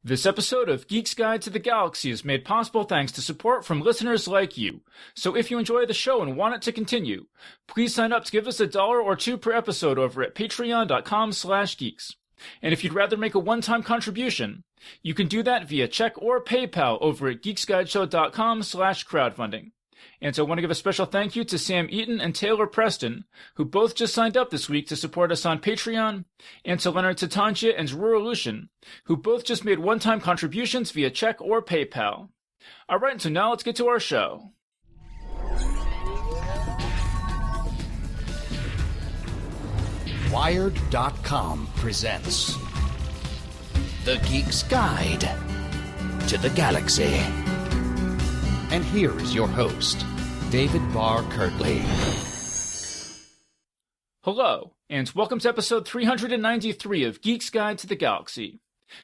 This episode of Geek's Guide to the Galaxy is made possible thanks to support from listeners like you. So if you enjoy the show and want it to continue, please sign up to give us $1 or $2 per episode over at patreon.com/geeks. And if you'd rather make a one-time contribution, you can do that via check or PayPal over at geeksguideshow.com/crowdfunding. And so I want to give a special thank you to Sam Eaton and Taylor Preston, who both just signed up this week to support us on Patreon, and to Leonard Tatangia and Zrura Lushin, who both just made one-time contributions via check or PayPal. All right, so now let's get to our show. Wired.com presents The Geek's Guide to the Galaxy. And here is your host, David Barr Kirtley. Hello, and welcome to episode 393 of Geek's Guide to the Galaxy.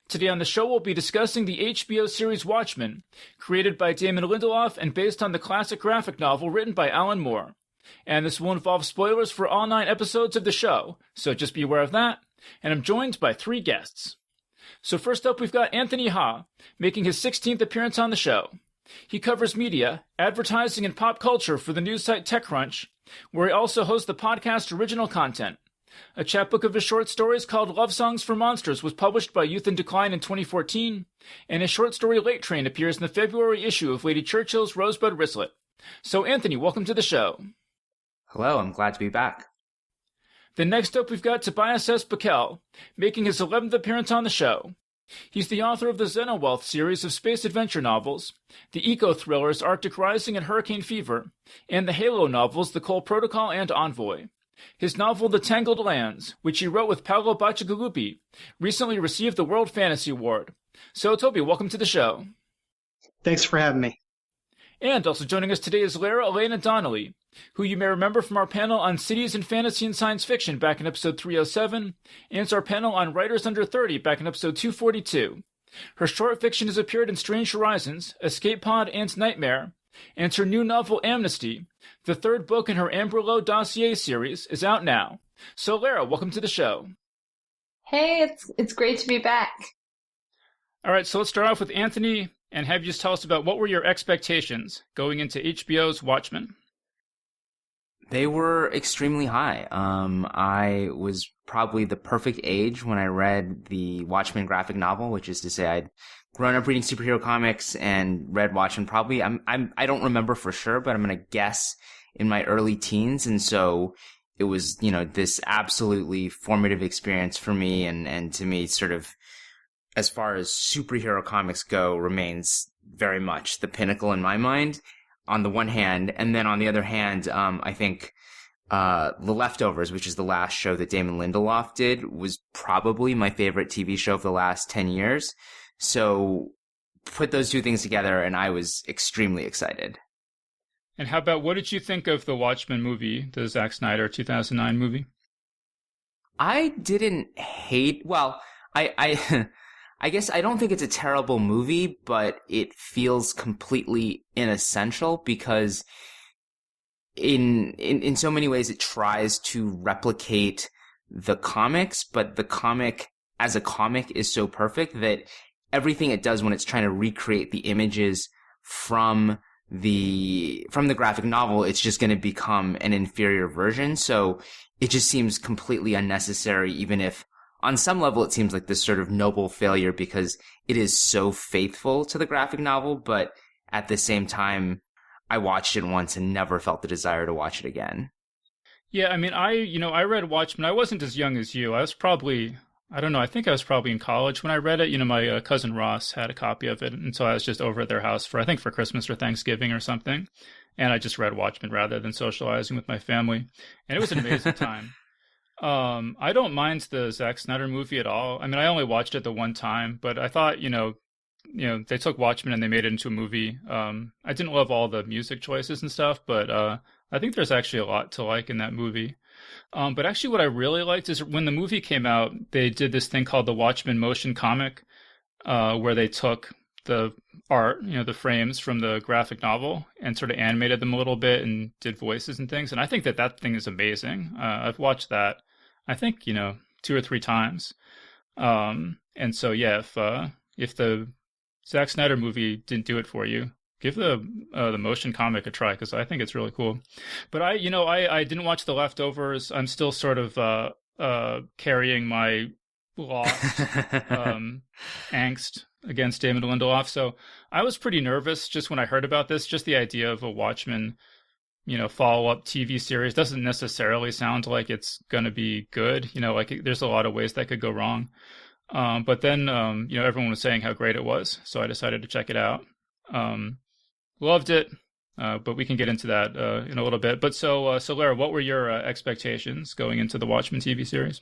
Today on the show we'll be discussing the HBO series Watchmen, created by Damon Lindelof and based on the classic graphic novel written by Alan Moore. And this will involve spoilers for all 9 episodes of the show, so just be aware of that. And I'm joined by 3 guests. So first up we've got Anthony Ha, making his 16th appearance on the show. He covers media, advertising, and pop culture for the news site TechCrunch, where he also hosts the podcast Original Content. A chapbook of his short stories called Love Songs for Monsters was published by Youth in Decline in 2014, and his short story Late Train appears in the February issue of Lady Churchill's Rosebud Wristlet. So Anthony, welcome to the show. Hello, I'm glad to be back. Then next up we've got Tobias S. Buckell, making his 11th appearance on the show. He's the author of the Xenowealth series of space adventure novels, the eco-thrillers Arctic Rising and Hurricane Fever, and the Halo novels The Cole Protocol and Envoy. His novel The Tangled Lands, which he wrote with Paolo Bacigalupi, recently received the World Fantasy Award. So Toby, welcome to the show. Thanks for having me. And also joining us today is Lara Elena Donnelly, who you may remember from our panel on cities in fantasy and science fiction back in episode 307, and our panel on writers under 30 back in episode 242. Her short fiction has appeared in Strange Horizons, Escape Pod, and Nightmare, and her new novel Amnesty, the 3rd book in her Amber Low dossier series, is out now. So Lara, welcome to the show. Hey, it's great to be back. All right, so let's start off with Anthony and have you just tell us about what were your expectations going into HBO's Watchmen. They were extremely high. I was probably the perfect age when I read the Watchmen graphic novel, which is to say I'd grown up reading superhero comics and read Watchmen probably. I don't remember for sure, but I'm going to guess in my early teens. And so it was, this absolutely formative experience for me and to me sort of, as far as superhero comics go, remains very much the pinnacle in my mind on the one hand. And then on the other hand, I think The Leftovers, which is the last show that Damon Lindelof did, was probably my favorite TV show of the last 10 years. So put those two things together and I was extremely excited. And how about, what did you think of the Watchmen movie, the Zack Snyder 2009 movie? I didn't hate, I guess I don't think it's a terrible movie, but it feels completely inessential because in so many ways it tries to replicate the comics, but the comic as a comic is so perfect that everything it does when it's trying to recreate the images from the graphic novel, it's just going to become an inferior version. So it just seems completely unnecessary, even if on some level, it seems like this sort of noble failure because it is so faithful to the graphic novel, but at the same time, I watched it once and never felt the desire to watch it again. Yeah, I mean, I read Watchmen. I wasn't as young as you. I was probably, I think I was probably in college when I read it. My cousin Ross had a copy of it, and so I was just over at their house for Christmas or Thanksgiving or something, and I just read Watchmen rather than socializing with my family, and it was an amazing time. I don't mind the Zack Snyder movie at all. I mean, I only watched it the one time, but I thought, they took Watchmen and they made it into a movie. I didn't love all the music choices and stuff, but I think there's actually a lot to like in that movie. But actually what I really liked is when the movie came out, they did this thing called the Watchmen motion comic, where they took the art, the frames from the graphic novel and sort of animated them a little bit and did voices and things. And I think that thing is amazing. I've watched that, I think, 2 or 3 times. And so, yeah, if the Zack Snyder movie didn't do it for you, give the motion comic a try because I think it's really cool. But I didn't watch The Leftovers. I'm still sort of carrying my lost angst against Damon Lindelof. So I was pretty nervous just when I heard about this. Just the idea of a Watchmen, follow-up TV series doesn't necessarily sound like it's going to be good. Like there's a lot of ways that could go wrong. But then, everyone was saying how great it was, so I decided to check it out. Loved it, but we can get into that in a little bit. But so Lara, what were your expectations going into the Watchmen TV series?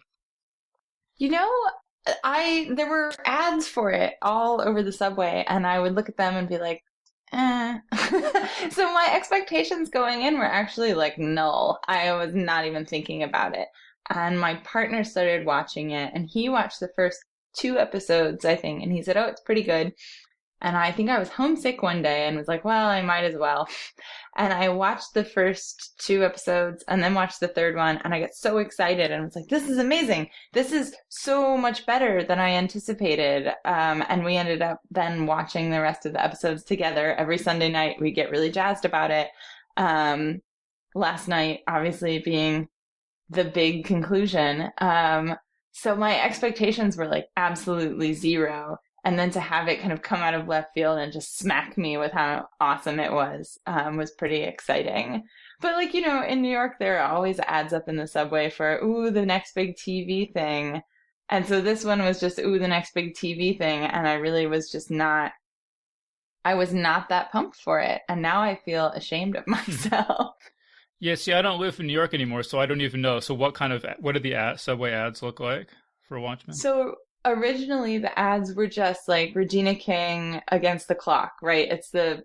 There were ads for it all over the subway, and I would look at them and be like, eh. So my expectations going in were actually like null. I was not even thinking about it. And my partner started watching it, and he watched the first 2 episodes, I think, and he said, oh, it's pretty good. And I think I was homesick one day and was like, well, I might as well. And I watched the first 2 episodes and then watched the 3rd one, and I got so excited and was like, this is amazing. This is so much better than I anticipated. And we ended up then watching the rest of the episodes together. Every Sunday night, we get really jazzed about it. Last night, obviously, being the big conclusion. So my expectations were like absolutely 0. And then to have it kind of come out of left field and just smack me with how awesome it was pretty exciting. But in New York, there are always ads up in the subway for, ooh, the next big TV thing. And so this one was just, ooh, the next big TV thing. And I really was just I was not that pumped for it. And now I feel ashamed of myself. Yeah, see, I don't live in New York anymore, so I don't even know. So what did the subway ads look like for Watchmen? So originally the ads were just like Regina King against the clock, right? It's the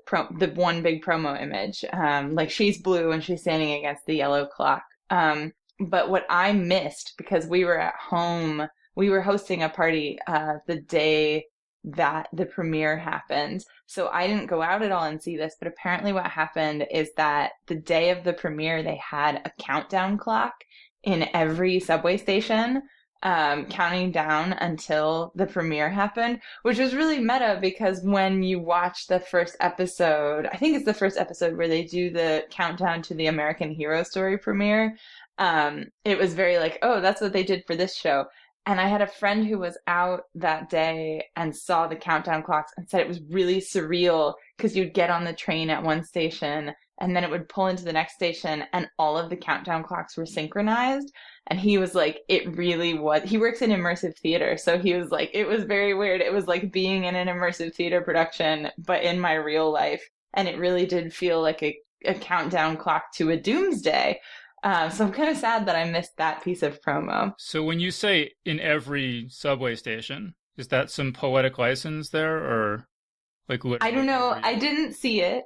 one big promo image. Like she's blue and she's standing against the yellow clock. But what I missed, because we were at home, we were hosting a party the day that the premiere happened. So I didn't go out at all and see this, but apparently what happened is that the day of the premiere, they had a countdown clock in every subway station, counting down until the premiere happened, which was really meta because when you watch the first episode, I think it's the first episode where they do the countdown to the American Hero Story premiere, it was very like, oh, that's what they did for this show. And I had a friend who was out that day and saw the countdown clocks and said it was really surreal because you'd get on the train at one station and then it would pull into the next station and all of the countdown clocks were synchronized. And he was like, it really was. He works in immersive theater. So he was like, it was very weird. It was like being in an immersive theater production, but in my real life. And it really did feel like a countdown clock to a doomsday. So I'm kind of sad that I missed that piece of promo. So when you say in every subway station, is that some poetic license there or like literally? I don't know. I didn't see it.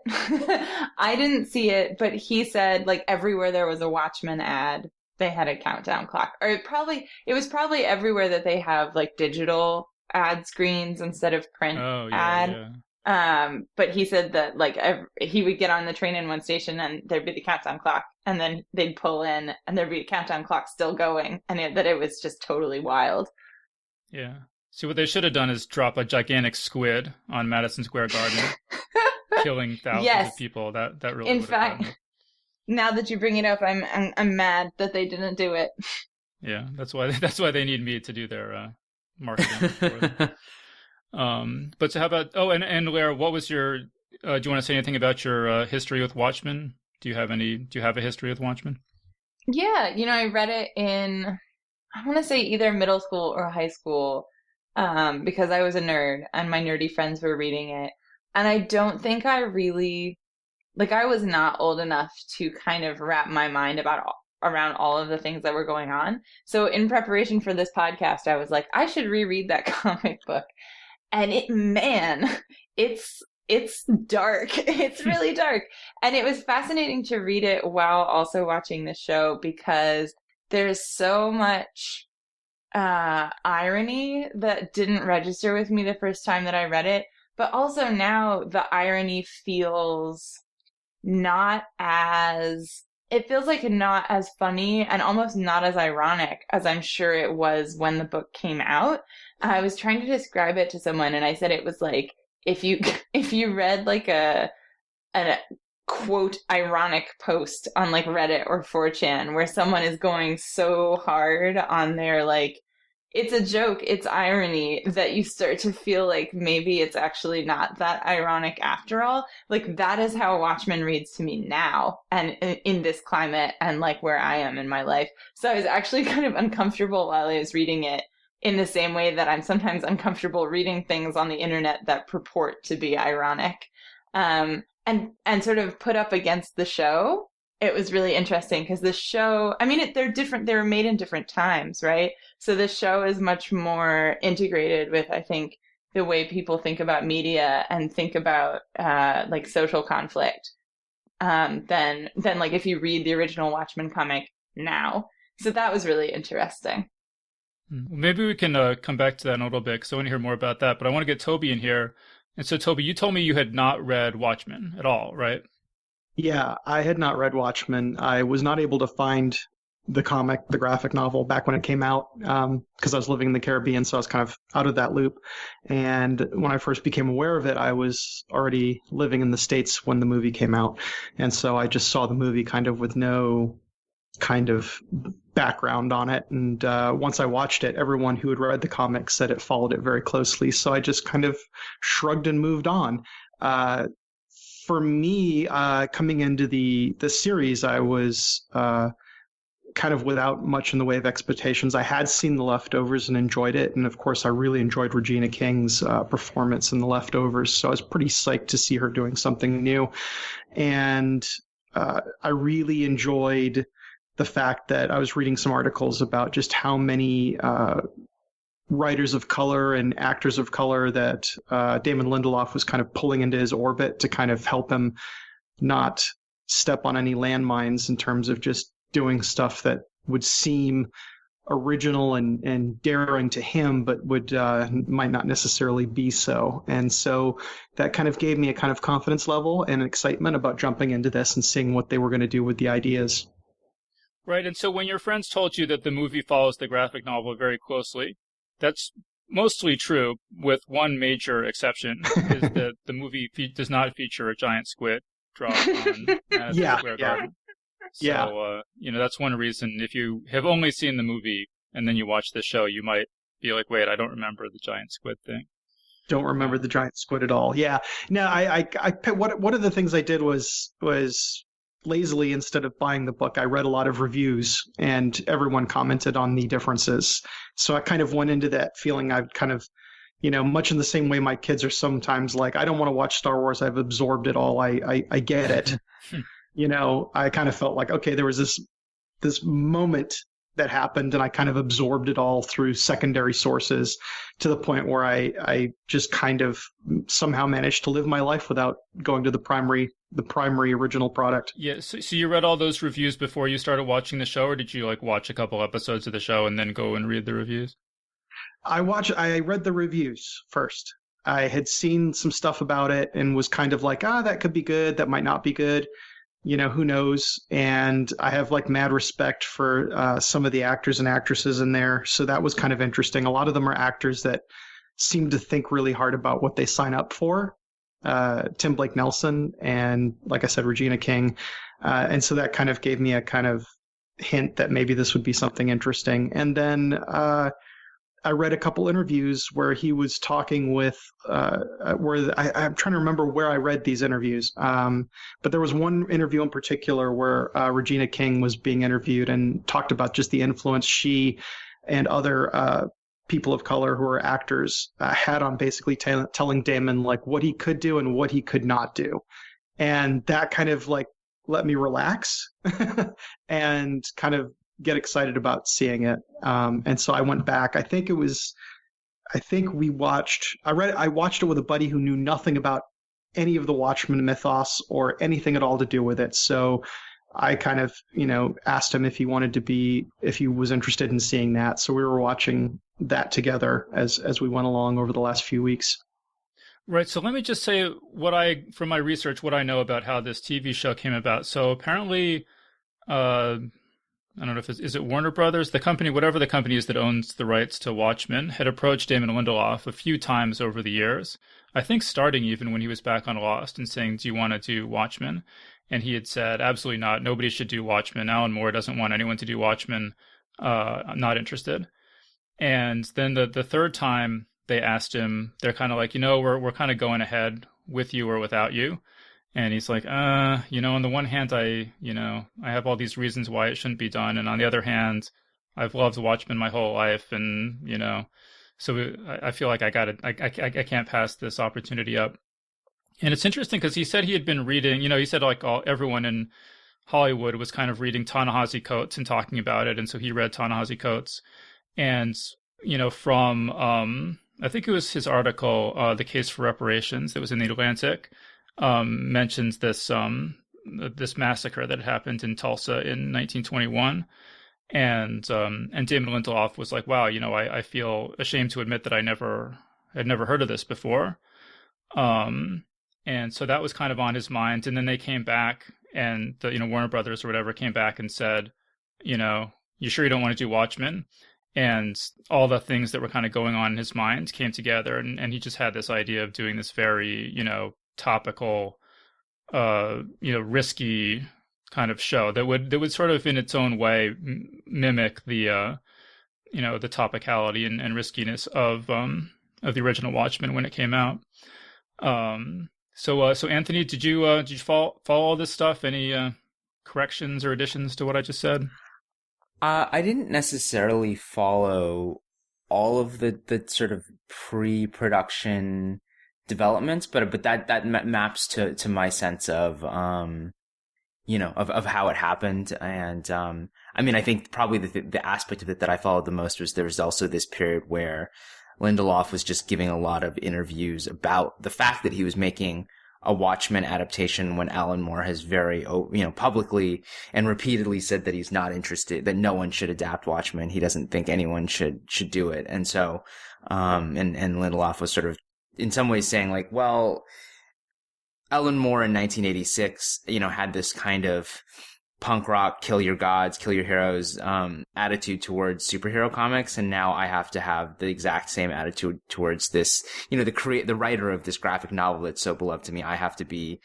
I didn't see it, but he said like everywhere there was a Watchmen ad, they had a countdown clock. Or it was probably everywhere that they have like digital ad screens instead of print ad. Yeah. But he said that like he would get on the train in one station and there'd be the countdown clock and then they'd pull in and there'd be a countdown clock still going and that it was just totally wild. Yeah. See, what they should have done is drop a gigantic squid on Madison Square Garden, killing thousands of people. That really. In fact, now that you bring it up, I'm mad that they didn't do it. Yeah, that's why they need me to do their marketing. But so how about and Lara, what was your? Do you want to say anything about your history with Watchmen? Do you have a history with Watchmen? Yeah, I read it in, I want to say either middle school or high school, because I was a nerd and my nerdy friends were reading it, and I don't think I really, I was not old enough to kind of wrap my mind around all of the things that were going on. So in preparation for this podcast, I was like, I should reread that comic book. And it's dark. It's really dark. And it was fascinating to read it while also watching the show because there's so much irony that didn't register with me the first time that I read it. But also now the irony feels not as it feels like not as funny and almost not as ironic as I'm sure it was when the book came out. I was trying to describe it to someone and I said it was like if you if you read like a quote ironic post on like Reddit or 4chan where someone is going so hard on their like it's a joke, it's irony, that you start to feel like maybe it's actually not that ironic after all. Like that is how Watchmen reads to me now and in this climate and like where I am in my life. So I was actually kind of uncomfortable while I was reading it in the same way that I'm sometimes uncomfortable reading things on the internet that purport to be ironic. And sort of put up against the show, it was really interesting because the show, I mean, they're different, they were made in different times, right? So the show is much more integrated with, I think, the way people think about media and think about like social conflict than like if you read the original Watchmen comic now. So that was really interesting. Maybe we can come back to that in a little bit because I want to hear more about that. But I want to get Toby in here. And so, Toby, you told me you had not read Watchmen at all, right? Yeah, I had not read Watchmen. I was not able to find the comic, the graphic novel, back when it came out because I was living in the Caribbean, so I was kind of out of that loop. And when I first became aware of it, I was already living in the States when the movie came out. And so I just saw the movie kind of with no kind of background on it. And once I watched it, everyone who had read the comic said it followed it very closely. So I just kind of shrugged and moved on. For me, coming into the series, I was kind of without much in the way of expectations. I had seen The Leftovers and enjoyed it. And of course, I really enjoyed Regina King's performance in The Leftovers. So I was pretty psyched to see her doing something new. And I really enjoyed the fact that I was reading some articles about just how many writers of color and actors of color that Damon Lindelof was kind of pulling into his orbit to kind of help him not step on any landmines in terms of just doing stuff that would seem original and daring to him, but would might not necessarily be so. And so that kind of gave me a kind of confidence level and excitement about jumping into this and seeing what they were going to do with the ideas. Right, and so when your friends told you that the movie follows the graphic novel very closely, that's mostly true, with one major exception, is that the movie does not feature a giant squid drawn on Madison Square Garden. So, that's one reason. If you have only seen the movie and then you watch the show, you might be like, wait, I don't remember the giant squid thing. Don't remember the giant squid at all. Yeah. No, I one of the things I did was lazily, instead of buying the book, I read a lot of reviews and everyone commented on the differences. So I kind of went into that feeling I've kind of, much in the same way my kids are sometimes like, I don't want to watch Star Wars. I've absorbed it all. I get it. I kind of felt like, okay, there was this moment that happened and I kind of absorbed it all through secondary sources to the point where I just kind of somehow managed to live my life without going to the primary original product. Yeah, so you read all those reviews before you started watching the show, or did you like watch a couple episodes of the show and then go and read the reviews? I read the reviews first. I had seen some stuff about it and was kind of like, that could be good, that might not be good. Who knows? And I have like mad respect for some of the actors and actresses in there. So that was kind of interesting. A lot of them are actors that seem to think really hard about what they sign up for. Tim Blake Nelson and, like I said, Regina King. And so that kind of gave me a kind of hint that maybe this would be something interesting. And then I read a couple interviews where he was talking with, I'm trying to remember where I read these interviews. But there was one interview in particular where Regina King was being interviewed and talked about just the influence she and other people of color who are actors had on basically telling Damon like what he could do and what he could not do. And that kind of like let me relax and kind of get excited about seeing it. And so I went back. I watched it with a buddy who knew nothing about any of the Watchmen mythos or anything at all to do with it. So I kind of, asked him if he was interested in seeing that. So we were watching that together as we went along over the last few weeks. Right. So let me just say from my research, what I know about how this TV show came about. So apparently uh, I don't know if is it Warner Brothers, the company, whatever the company is that owns the rights to Watchmen, had approached Damon Lindelof a few times over the years. I think starting even when he was back on Lost and saying, "Do you want to do Watchmen?" And he had said, "Absolutely not. Nobody should do Watchmen. Alan Moore doesn't want anyone to do Watchmen. I'm not interested." And then the third time they asked him, they're kind of like, we're kind of going ahead with you or without you. And he's like, on the one hand, I have all these reasons why it shouldn't be done. And on the other hand, I've loved Watchmen my whole life. And, so I feel like I can't pass this opportunity up. And it's interesting because he said he had been reading, he said like everyone in Hollywood was kind of reading Ta-Nehisi Coates and talking about it. And so he read Ta-Nehisi Coates. And, from, I think it was his article, The Case for Reparations, that was in the Atlantic, mentions this massacre that happened in Tulsa in 1921, and Damon Lindelof was like, "Wow, I feel ashamed to admit that I had never heard of this before," and so that was kind of on his mind. And then they came back, and the Warner Brothers or whatever came back and said, "You sure you don't want to do Watchmen?" And all the things that were kind of going on in his mind came together, and he just had this idea of doing this very topical, risky kind of show that would sort of in its own way mimic the the topicality and riskiness of the original Watchmen when it came out. So Anthony, did you follow all this stuff? Any corrections or additions to what I just said? I didn't necessarily follow all of the sort of pre-production developments, but that maps to my sense of of how it happened. And I think probably the aspect of it that I followed the most was there was also this period where Lindelof was just giving a lot of interviews about the fact that he was making a Watchmen adaptation when Alan Moore has very, publicly and repeatedly said that he's not interested, that no one should adapt Watchmen. He doesn't think anyone should do it. And so, and Lindelof was sort of in some ways saying like, well, Alan Moore in 1986, had this kind of punk rock, kill your gods, kill your heroes, attitude towards superhero comics. And now I have to have the exact same attitude towards this, the writer of this graphic novel that's so beloved to me. I have to be,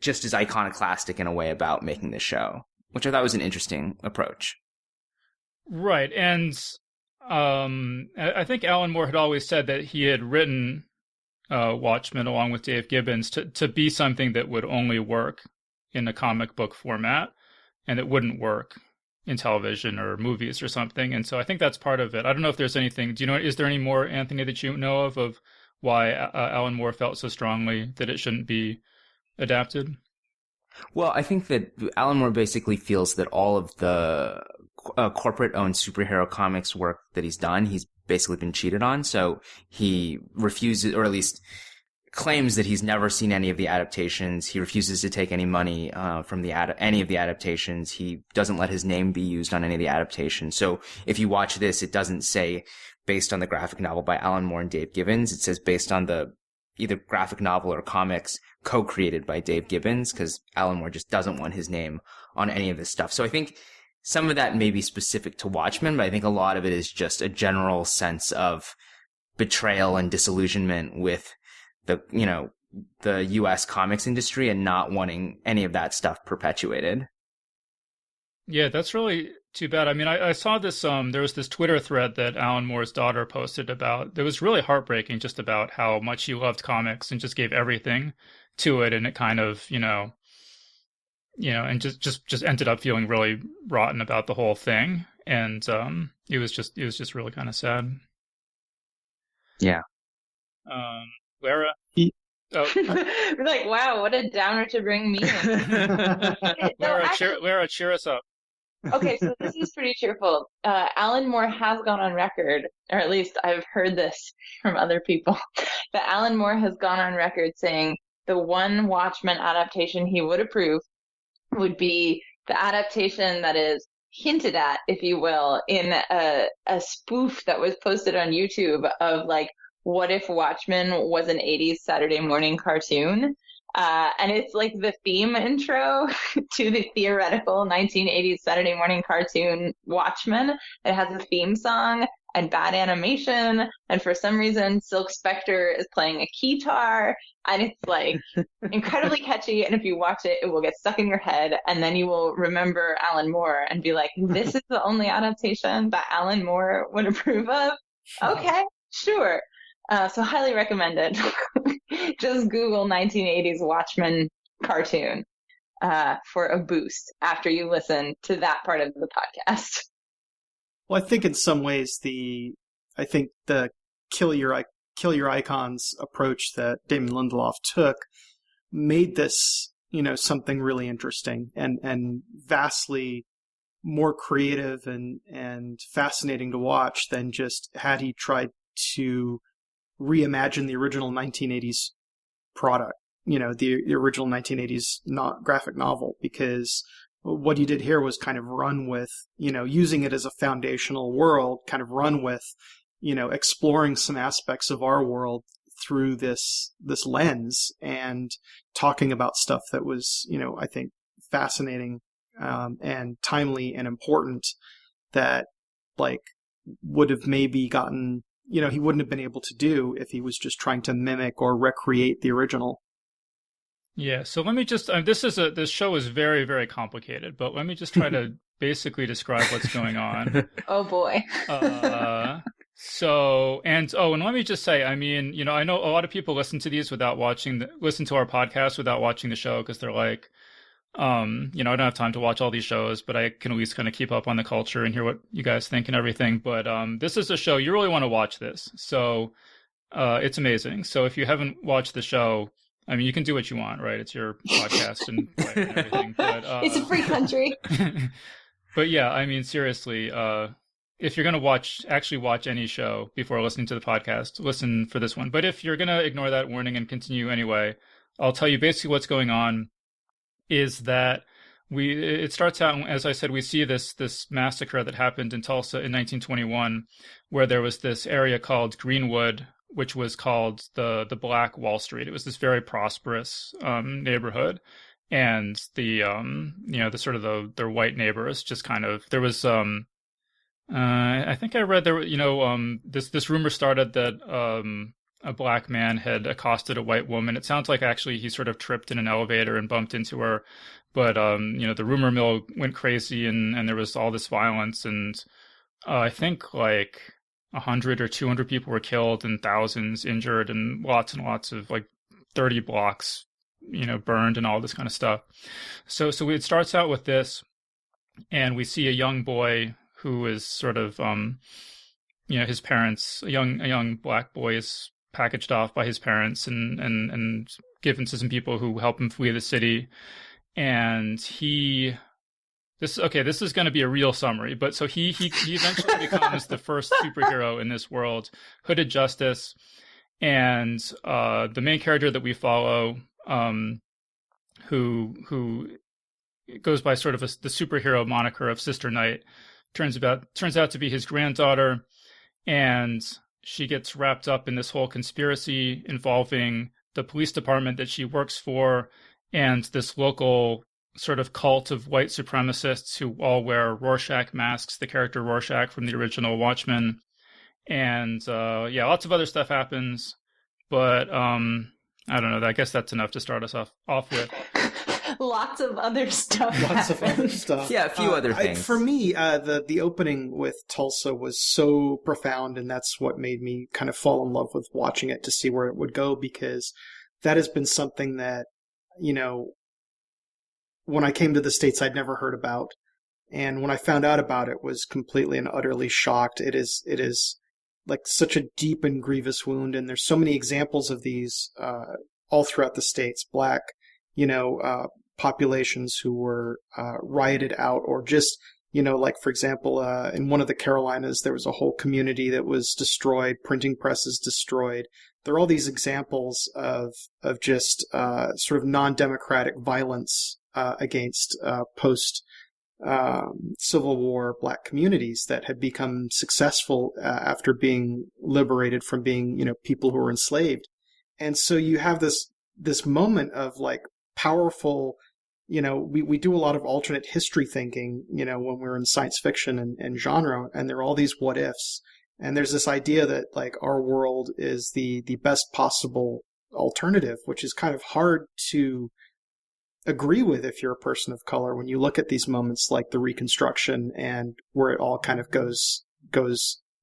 just as iconoclastic in a way about making this show, which I thought was an interesting approach. Right. And, I think Alan Moore had always said that he had written, Watchmen along with Dave Gibbons to be something that would only work in a comic book format, and it wouldn't work in television or movies or something. And so I think that's part of it. I don't know if there's anything, is there any more, Anthony, that you know of why Alan Moore felt so strongly that it shouldn't be adapted? Well, I think that Alan Moore basically feels that all of the corporate-owned superhero comics work that he's done, he's basically been cheated on. So he refuses, or at least claims that he's never seen any of the adaptations. He refuses to take any money from any of the adaptations. He doesn't let his name be used on any of the adaptations. So if you watch this, it doesn't say based on the graphic novel by Alan Moore and Dave Gibbons. It says based on the either graphic novel or comics co-created by Dave Gibbons, because Alan Moore just doesn't want his name on any of this stuff. So I think some of that may be specific to Watchmen, but I think a lot of it is just a general sense of betrayal and disillusionment with the U.S. comics industry and not wanting any of that stuff perpetuated. Yeah, that's really too bad. I mean, I saw this, there was this Twitter thread that Alan Moore's daughter posted about, that was really heartbreaking, just about how much he loved comics and just gave everything to it. And it kind of, and just ended up feeling really rotten about the whole thing. And it was just really kind of sad. Yeah. Lara? We're like, wow, what a downer to bring me in. Lara, cheer us up. Okay, so this is pretty cheerful. Alan Moore has gone on record, or at least I've heard this from other people, that Alan Moore has gone on record saying the one Watchmen adaptation he would approve would be the adaptation that is hinted at, if you will, in a spoof that was posted on YouTube of like, what if Watchmen was an 80s Saturday morning cartoon? And it's like the theme intro to the theoretical 1980s Saturday morning cartoon Watchmen. It has a theme song and bad animation, and for some reason Silk Spectre is playing a keytar, and it's like incredibly catchy, and if you watch it, it will get stuck in your head, and then you will remember Alan Moore and be like, this is the only adaptation that Alan Moore would approve of? Okay, sure. So highly recommended. Just Google 1980s Watchmen cartoon for a boost after you listen to that part of the podcast. Well, I think in some ways the kill your icons approach that Damon Lindelof took made this, something really interesting and vastly more creative and fascinating to watch than just had he tried to reimagine the original 1980s product, the original 1980s graphic novel, because what he did here was kind of run with, using it as a foundational world, kind of run with, exploring some aspects of our world through this lens and talking about stuff that was, I think fascinating and timely and important that would have maybe gotten, he wouldn't have been able to do if he was just trying to mimic or recreate the original. Yeah, so let me just, this show is very, very complicated, but let me just try to basically describe what's going on. Oh boy. And let me just say, I know a lot of people listen to these listen to our podcast without watching the show because they're like, I don't have time to watch all these shows, but I can at least kind of keep up on the culture and hear what you guys think and everything. But this is a show, you really want to watch this. So it's amazing. So if you haven't watched the show, you can do what you want, right? It's your podcast and everything. But, it's a free country. But yeah, seriously, if you're going to actually watch any show before listening to the podcast, listen for this one. But if you're going to ignore that warning and continue anyway, I'll tell you basically what's going on is that it starts out, as I said, we see this massacre that happened in Tulsa in 1921, where there was this area called Greenwood, which was called the Black Wall Street. It was this very prosperous neighborhood, and the white neighbors just kind of, there was I think I read there, this rumor started that a black man had accosted a white woman. It sounds like actually he sort of tripped in an elevator and bumped into her, but the rumor mill went crazy and there was all this violence, and I think 100 or 200 people were killed and thousands injured and lots of 30 blocks, burned and all this kind of stuff. So it starts out with this, and we see a young boy who is sort of, his parents, a young black boy is packaged off by his parents and given to some people who help him flee the city. And this is going to be a real summary, but so he eventually becomes the first superhero in this world, Hooded Justice, and the main character that we follow, who goes by sort of the superhero moniker of Sister Night, turns out to be his granddaughter, and she gets wrapped up in this whole conspiracy involving the police department that she works for and this local sort of cult of white supremacists who all wear Rorschach masks, the character Rorschach from the original Watchmen. And lots of other stuff happens, but I don't know. I guess that's enough to start us off with. Lots of other stuff. Lots of other stuff. Yeah, a few other things. For me, the opening with Tulsa was so profound, and that's what made me kind of fall in love with watching it to see where it would go, because that has been something that, when I came to the States, I'd never heard about. And when I found out about it, was completely and utterly shocked. It is such a deep and grievous wound. And there's so many examples of these, all throughout the States, black, populations who were, rioted out, or just, for example, in one of the Carolinas, there was a whole community that was destroyed, printing presses destroyed. There are all these examples of just, sort of non-democratic violence, against post Civil War black communities that had become successful after being liberated from being, people who were enslaved. And so you have this this moment of like powerful, we do a lot of alternate history thinking, when we're in science fiction and genre, and there are all these what ifs. And there's this idea that like our world is the best possible alternative, which is kind of hard to agree with if you're a person of color when you look at these moments like the Reconstruction and where it all kind of goes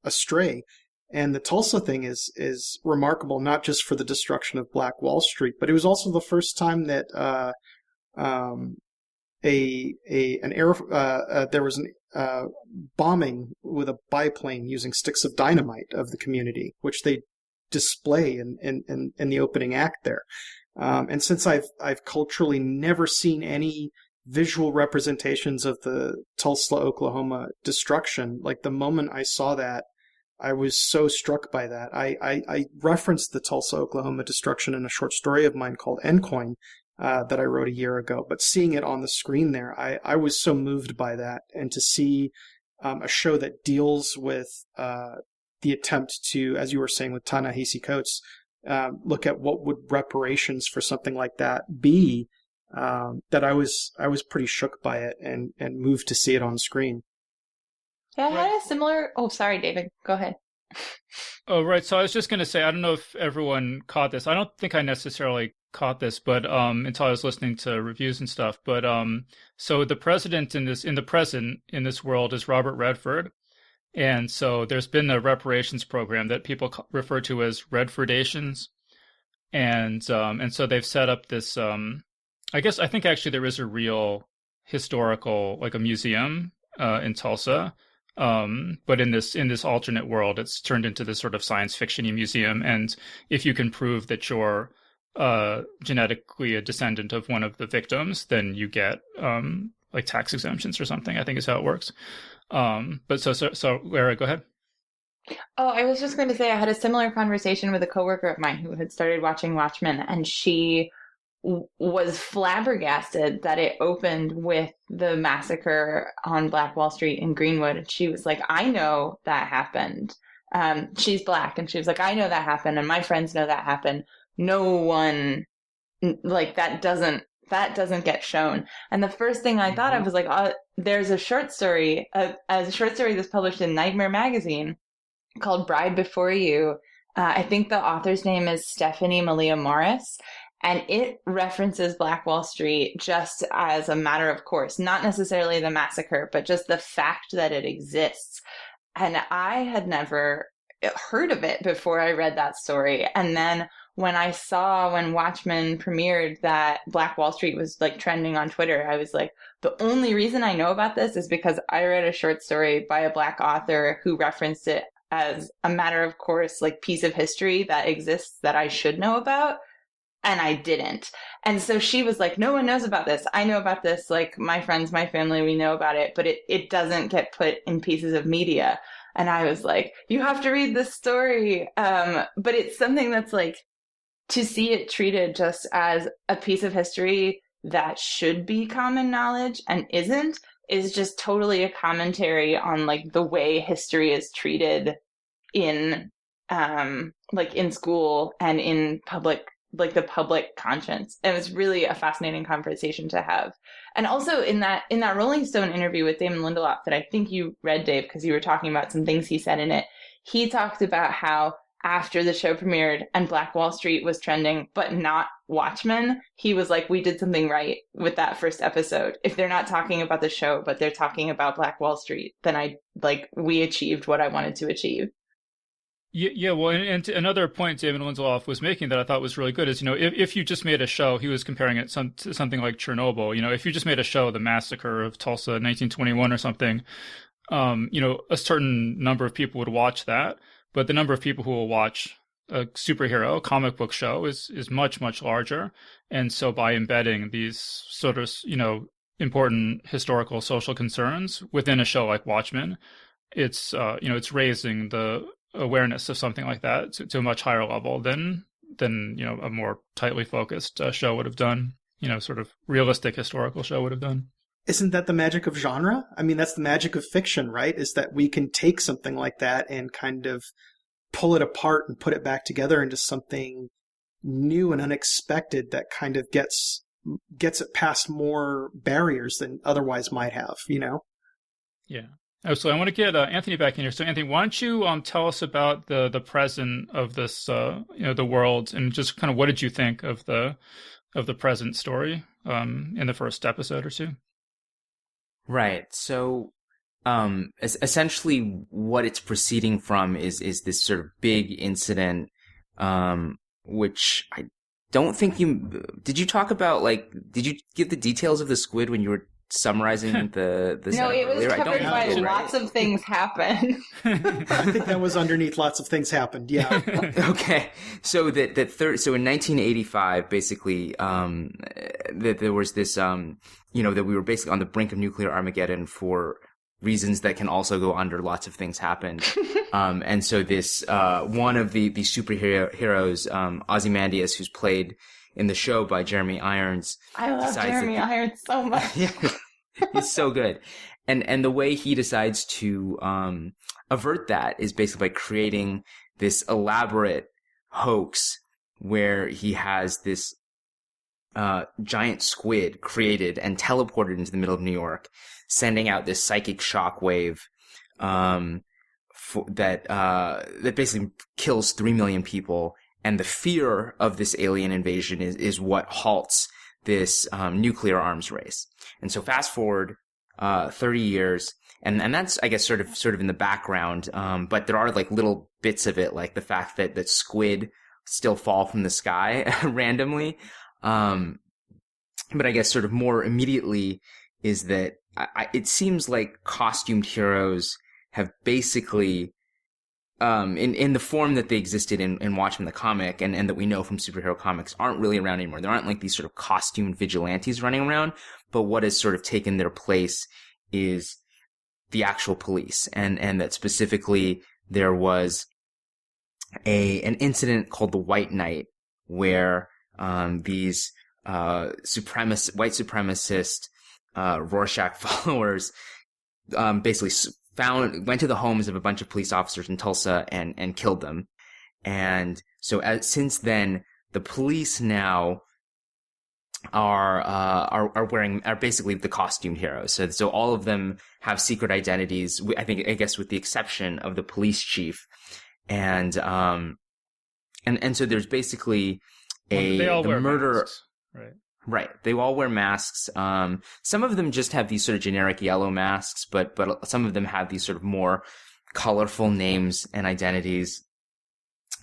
astray. And the Tulsa thing is remarkable, not just for the destruction of Black Wall Street, but it was also the first time that there was an bombing with a biplane using sticks of dynamite of the community, which they display in the opening act there. And since I've culturally never seen any visual representations of the Tulsa, Oklahoma destruction, like the moment I saw that, I was so struck by that. I referenced the Tulsa, Oklahoma destruction in a short story of mine called Endcoin that I wrote a year ago. But seeing it on the screen there, I was so moved by that. And to see a show that deals with the attempt to, as you were saying with Ta-Nehisi Coates, look at what would reparations for something like that be, that I was pretty shook by it and moved to see it on screen. Yeah, I had a similar... Oh, sorry, David. Go ahead. Oh, right. So I was just going to say, I don't know if everyone caught this. I don't think I necessarily caught this, but until I was listening to reviews and stuff. But so the president in the present in this world is Robert Redford. And so there's been a reparations program that people refer to as Redfordations. And so they've set up this, I think actually there is a real historical, like a museum in Tulsa. But in this alternate world, it's turned into this sort of science fiction-y museum. And if you can prove that you're genetically a descendant of one of the victims, then you get like tax exemptions or something, I think is how it works. But so Lara, go ahead. Oh, I was just going to say I had a similar conversation with a coworker of mine who had started watching Watchmen, and she was flabbergasted that it opened with the massacre on Black Wall Street in Greenwood. And she was like, I know that happened. She's Black, and she was like, I know that happened, and my friends know that happened. No one, like, that doesn't get shown. And the first thing I thought of was like, there's a short story, that's published in Nightmare Magazine called Bride Before You. I think the author's name is Stephanie Malia Morris. And it references Black Wall Street just as a matter of course, not necessarily the massacre, but just the fact that it exists. And I had never heard of it before I read that story. And then when Watchmen premiered that Black Wall Street was like trending on Twitter, I was like, the only reason I know about this is because I read a short story by a Black author who referenced it as a matter of course, like piece of history that exists that I should know about. And I didn't. And so she was like, no one knows about this. I know about this. Like my friends, my family, we know about it, but it doesn't get put in pieces of media. And I was like, you have to read this story. But it's something that's like, to see it treated just as a piece of history that should be common knowledge and isn't, is just totally a commentary on like the way history is treated in, like in school and in public, like the public conscience. It was really a fascinating conversation to have. And also in that Rolling Stone interview with Damon Lindelof that I think you read, Dave, because you were talking about some things he said in it, he talked about how after the show premiered and Black Wall Street was trending, but not Watchmen, he was like, we did something right with that first episode. If they're not talking about the show, but they're talking about Black Wall Street, then we achieved what I wanted to achieve. Yeah, well, and another point David Lindelof was making that I thought was really good is, if you just made a show, he was comparing it to something like Chernobyl, if you just made a show, the massacre of Tulsa 1921 or something, a certain number of people would watch that, but the number of people who will watch a superhero comic book show is much, much larger. And so by embedding these sort of, important historical social concerns within a show like Watchmen, it's raising the awareness of something like that to a much higher level than a more tightly focused show would have done, sort of realistic historical show would have done. Isn't that the magic of genre? I mean, that's the magic of fiction, right? Is that we can take something like that and kind of pull it apart and put it back together into something new and unexpected that kind of gets it past more barriers than otherwise might have, Yeah. Oh, so I want to get Anthony back in here. So Anthony, why don't you tell us about the present of this, the world, and just kind of what did you think of the present story in the first episode or two? Right. So, essentially, what it's proceeding from is this sort of big incident, which I don't think did you talk about, did you give the details of the squid when you were summarizing the No, it was earlier? covered by lots of things happen. I think that was underneath lots of things happened. Yeah. Okay. So so in 1985, basically, that there was this, that we were basically on the brink of nuclear Armageddon for reasons that can also go under lots of things happened. And so this, one of the superheroes, Ozymandias, who's played in the show by Jeremy Irons. I love Jeremy Irons so much. Yeah, he's so good. And the way he decides to avert that is basically by creating this elaborate hoax where he has this giant squid created and teleported into the middle of New York, sending out this psychic shockwave that basically kills 3 million people. And the fear of this alien invasion is what halts this nuclear arms race. And so fast forward 30 years, and that's, I guess, sort of in the background. But there are little bits of it, like the fact that squid still fall from the sky randomly. But I guess sort of more immediately is that it seems like costumed heroes have basically, in the form that they existed in Watchmen the comic and that we know from superhero comics, aren't really around anymore. There aren't these sort of costumed vigilantes running around, but what has sort of taken their place is the actual police. And that specifically there was an incident called the White Night where these white supremacist Rorschach followers basically went to the homes of a bunch of police officers in Tulsa and killed them. And so since then, the police now are basically the costumed heroes. So all of them have secret identities. I guess with the exception of the police chief. And so there's basically they all wear murder. Masks, right. Right. They all wear masks. Some of them just have these sort of generic yellow masks, but some of them have these sort of more colorful names and identities.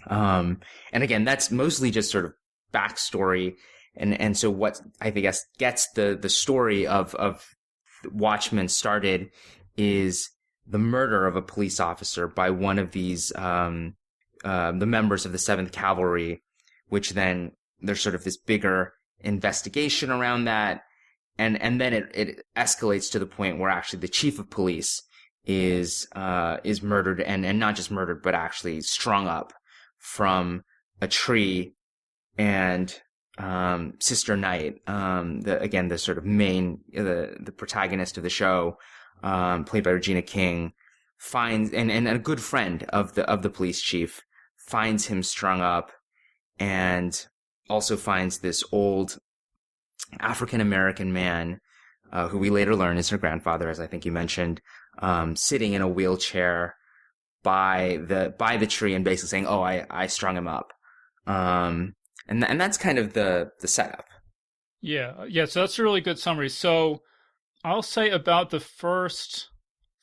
And again, that's mostly just sort of backstory. And so what I guess gets the story of Watchmen started is the murder of a police officer by one of these, the members of the 7th Cavalry, which then there's sort of this bigger investigation around that, and then it escalates to the point where actually the chief of police is murdered, and not just murdered, but actually strung up from a tree. And Sister Night, the sort of main the protagonist of the show, played by Regina King, finds and a good friend of the police chief finds him strung up, and also finds this old African-American man, who we later learn is her grandfather, as I think you mentioned, sitting in a wheelchair by the tree and basically saying, "Oh, I strung him up." And that's kind of the setup. Yeah. So that's a really good summary. So I'll say about the first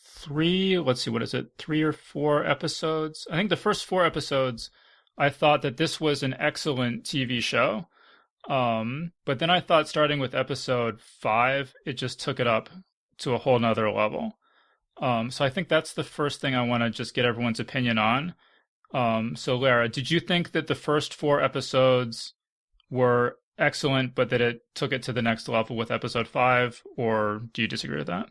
3 or 4 episodes. I think the first 4 episodes, I thought that this was an excellent TV show. But then I thought starting with episode 5, it just took it up to a whole nother level. So I think that's the first thing I want to just get everyone's opinion on. So Lara, did you think that the first 4 episodes were excellent, but that it took it to the next level with episode 5, or do you disagree with that?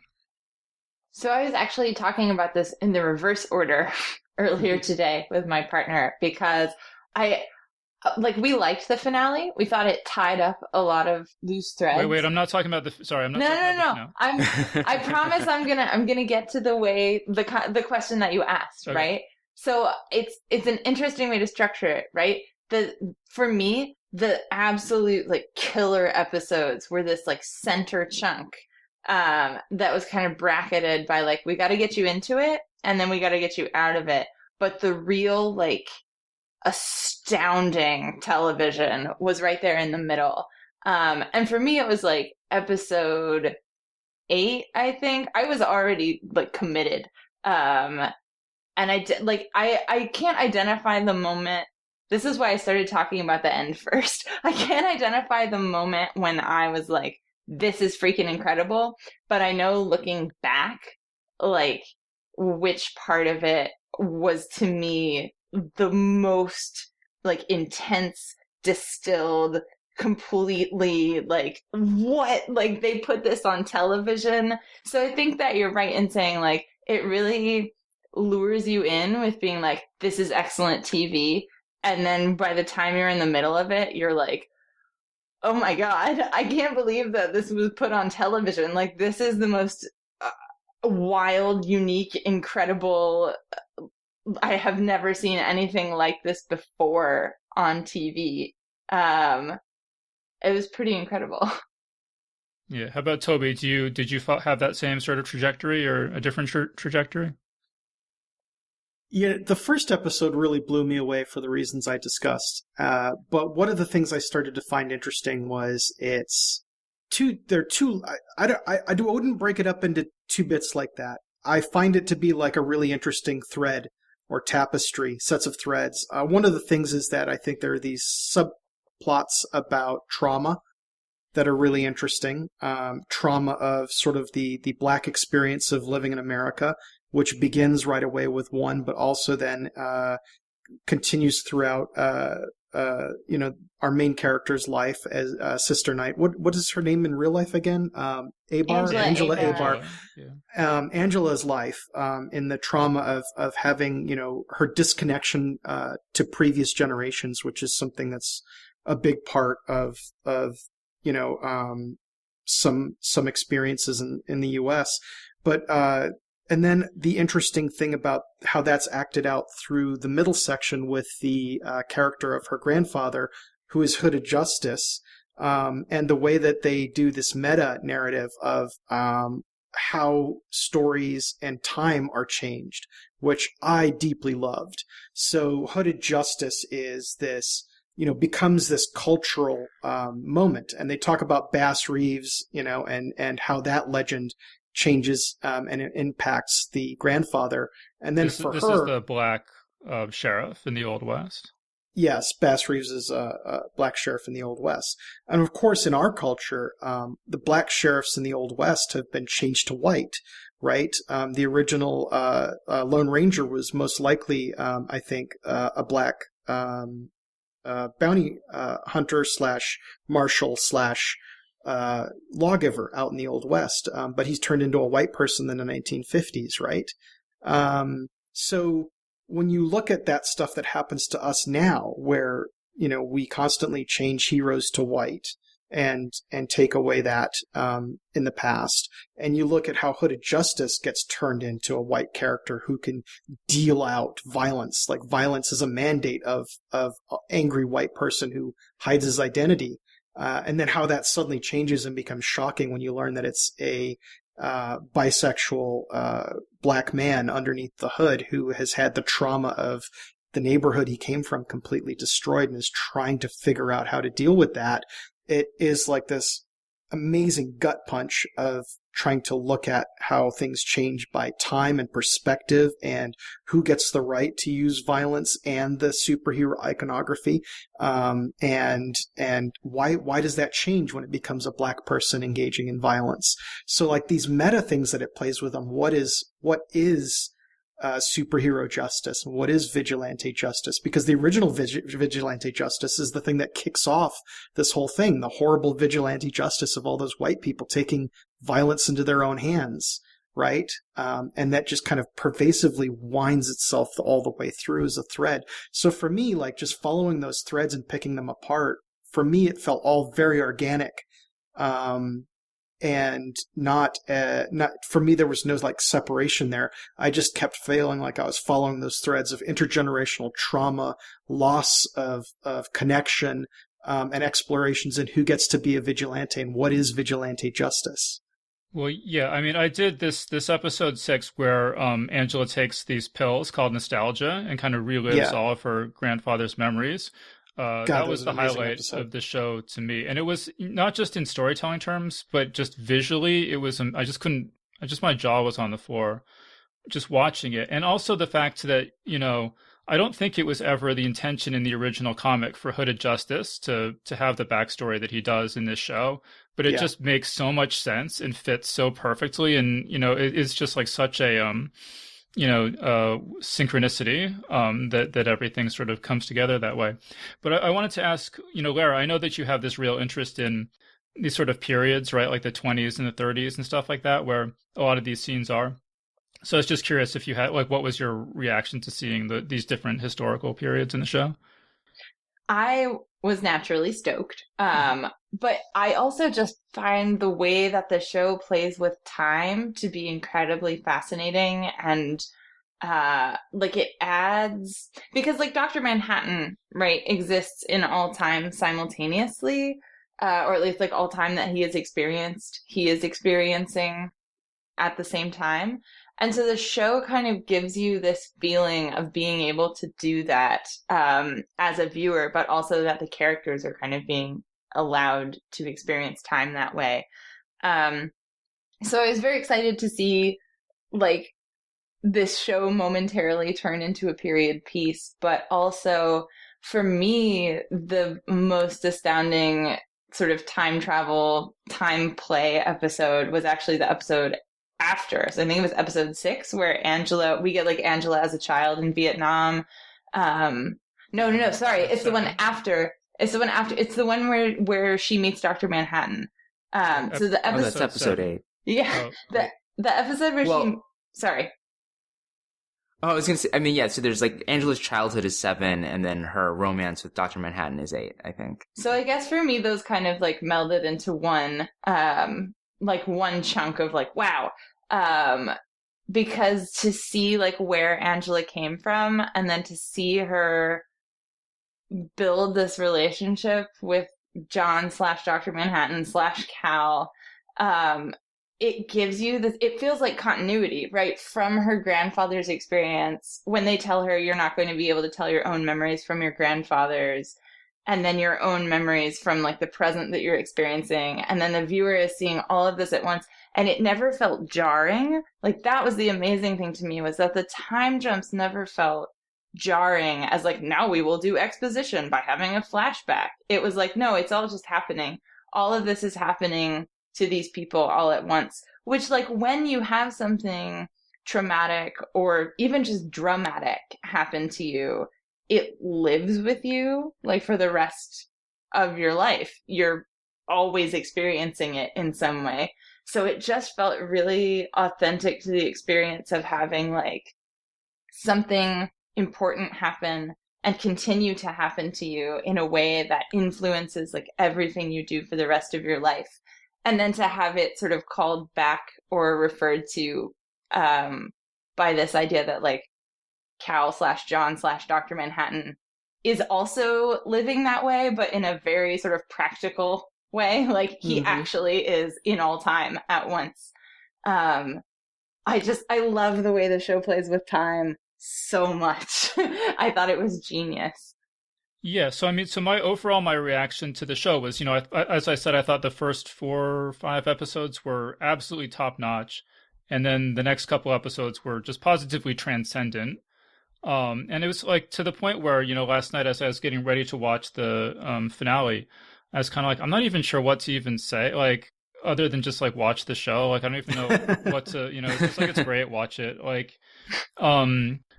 So I was actually talking about this in the reverse order earlier today with my partner, because we liked the finale. We thought it tied up a lot of loose threads. Wait, I'm not talking about sorry, I'm not No. I promise I'm gonna get to the question that you asked, okay. Right? So it's an interesting way to structure it, right? For me, the absolute like killer episodes were this like center chunk that was kind of bracketed by like, we got to get you into it and then we got to get you out of it. But the real like astounding television was right there in the middle. And for me, it was like episode 8, I think. I was already like committed. And I can't identify the moment. This is why I started talking about the end first. I can't identify the moment when I was like, this is freaking incredible. But I know looking back, like, which part of it was to me the most like intense, distilled, completely like, what? Like, they put this on television. So I think that you're right in saying like, it really lures you in with being like, this is excellent TV. And then by the time you're in the middle of it, you're like, oh my God, I can't believe that this was put on television. Like, this is the most wild, unique, incredible. I have never seen anything like this before on TV. It was pretty incredible. Yeah. How about Toby? Did you have that same sort of trajectory or a different trajectory? Yeah, the first episode really blew me away for the reasons I discussed. But one of the things I started to find interesting was I wouldn't break it up into 2 bits like that. I find it to be like a really interesting thread or tapestry, sets of threads. One of the things is that I think there are these subplots about trauma that are really interesting. Trauma of sort of the Black experience of living in America, which begins right away with one, but also then continues throughout, our main character's life as Sister Knight. What is her name in real life again? Angela Abar. Yeah. Angela's life in the trauma of having, her disconnection to previous generations, which is something that's a big part of some experiences in the U.S. But and then the interesting thing about how that's acted out through the middle section with the character of her grandfather, who is Hooded Justice, and the way that they do this meta narrative of how stories and time are changed, which I deeply loved. So Hooded Justice is this, becomes this cultural moment. And they talk about Bass Reeves, and how that legend changes and it impacts the grandfather. And then this is the Black sheriff in the Old West. Yes, Bass Reeves is a Black sheriff in the Old West. And of course, in our culture, the Black sheriffs in the Old West have been changed to white, right? The original Lone Ranger was most likely, I think, a Black bounty hunter / marshal / lawgiver out in the Old West, but he's turned into a white person in the 1950s, right? So when you look at that stuff that happens to us now, where we constantly change heroes to white and take away that in the past, and you look at how Hooded Justice gets turned into a white character who can deal out violence, like violence is a mandate of angry white person who hides his identity. And then how that suddenly changes and becomes shocking when you learn that it's a bisexual Black man underneath the hood who has had the trauma of the neighborhood he came from completely destroyed and is trying to figure out how to deal with that. It is like this amazing gut punch of trying to look at how things change by time and perspective and who gets the right to use violence and the superhero iconography. And why does that change when it becomes a Black person engaging in violence? So like these meta things that it plays with them, what is superhero justice and what is vigilante justice? Because the original vigilante justice is the thing that kicks off this whole thing, the horrible vigilante justice of all those white people taking violence into their own hands, right? And that just kind of pervasively winds itself all the way through as a thread. So for me, like just following those threads and picking them apart, for me, it felt all very organic. And not for me, there was no like separation there. I just kept feeling like I was following those threads of intergenerational trauma, loss of connection, and explorations in who gets to be a vigilante and what is vigilante justice. Well, yeah, I mean, I did this episode 6 where Angela takes these pills called nostalgia and kind of relives all of her grandfather's memories. That was the highlight of the show to me. And it was not just in storytelling terms, but just visually, it was, my jaw was on the floor just watching it. And also the fact that, I don't think it was ever the intention in the original comic for Hooded Justice to have the backstory that he does in this show, but it just makes so much sense and fits so perfectly. And, it's just like such a, synchronicity that everything sort of comes together that way. But I wanted to ask, Lara, I know that you have this real interest in these sort of periods, right? Like the 20s and the 30s and stuff like that, where a lot of these scenes are. So I was just curious if you had, what was your reaction to seeing these different historical periods in the show? I was naturally stoked. But I also just find the way that the show plays with time to be incredibly fascinating. And, it adds, because Dr. Manhattan, right, exists in all time simultaneously, or at least all time that he is experiencing at the same time. And so the show kind of gives you this feeling of being able to do that as a viewer, but also that the characters are kind of being allowed to experience time that way. So I was very excited to see this show momentarily turn into a period piece, but also for me, the most astounding sort of time travel, time play episode was actually the episode after. So I think it was episode 6 where we get Angela as a child in Vietnam. No, sorry. It's the one after. It's the one where she meets Dr. Manhattan. So the episode. That's episode 8. Yeah. The episode where sorry. Oh, I was going to say, so there's Angela's childhood is 7 and then her romance with Dr. Manhattan is 8, I think. So I guess for me, those kind of melded into one, one chunk of wow. Because to see where Angela came from and then to see her build this relationship with John / Dr. Manhattan / Cal, it gives you this, it feels like continuity, right? From her grandfather's experience when they tell her you're not going to be able to tell your own memories from your grandfather's, and then your own memories from the present that you're experiencing. And then the viewer is seeing all of this at once. And it never felt jarring. That was the amazing thing to me, was that the time jumps never felt jarring as now we will do exposition by having a flashback. It was no, it's all just happening. All of this is happening to these people all at once, which when you have something traumatic or even just dramatic happen to you, it lives with you for the rest of your life. You're always experiencing it in some way. So it just felt really authentic to the experience of having something important happen and continue to happen to you in a way that influences everything you do for the rest of your life. And then to have it sort of called back or referred to by this idea that Cal / John / Dr. Manhattan is also living that way, but in a very sort of practical way. He actually is in all time at once. I love the way the show plays with time so much. I thought it was genius. Yeah, so my reaction to the show was, as I said, I thought the first 4 or 5 episodes were absolutely top notch, and then the next couple episodes were just positively transcendent. And it was to the point where, last night as I was getting ready to watch the finale, I was kind of I'm not even sure what to even say, other than just watch the show. I don't even know what to, it's just it's great, watch it.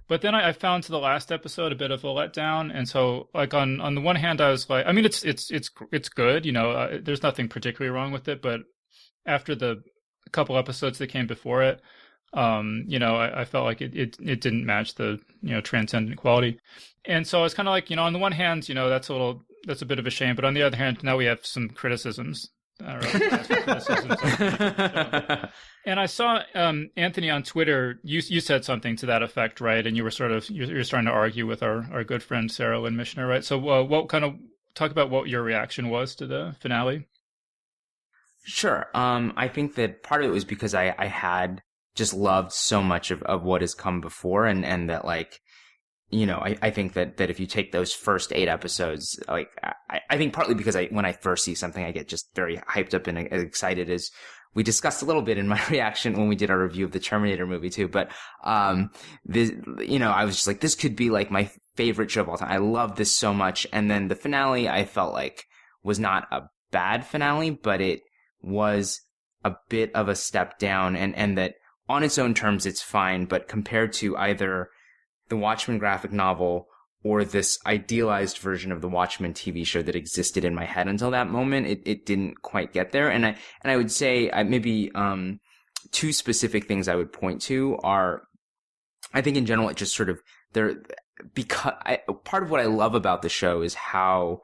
But then I found to the last episode a bit of a letdown, and so on the one hand I was it's good, there's nothing particularly wrong with it, but after the couple episodes that came before it, I felt it didn't match the transcendent quality, and so I was kind of on the one hand, that's a bit of a shame, but on the other hand, now we have some criticisms. And I saw Anthony on Twitter. You said something to that effect, right? And you were you're starting to argue with our good friend Sarah Lynn Mishner, right? So what kind of talk about what your reaction was to the finale? Sure. I think that part of it was because I had just loved so much of what has come before, and that, like, you know, I think that if you take those first 8 episodes, like, I think partly because when I first see something, I get just very hyped up and excited, as we discussed a little bit in my reaction when we did our review of the Terminator movie too. But, this, you know, I was just like, this could be like my favorite show of all time. I love this so much. And then the finale, I felt like, was not a bad finale, but it was a bit of a step down, and that on its own terms, it's fine. But compared to either the Watchmen graphic novel or this idealized version of the Watchmen TV show that existed in my head until that moment, it didn't quite get there. And I would say maybe 2 specific things I would point to are, I think in general, it just sort of because part of what I love about the show is how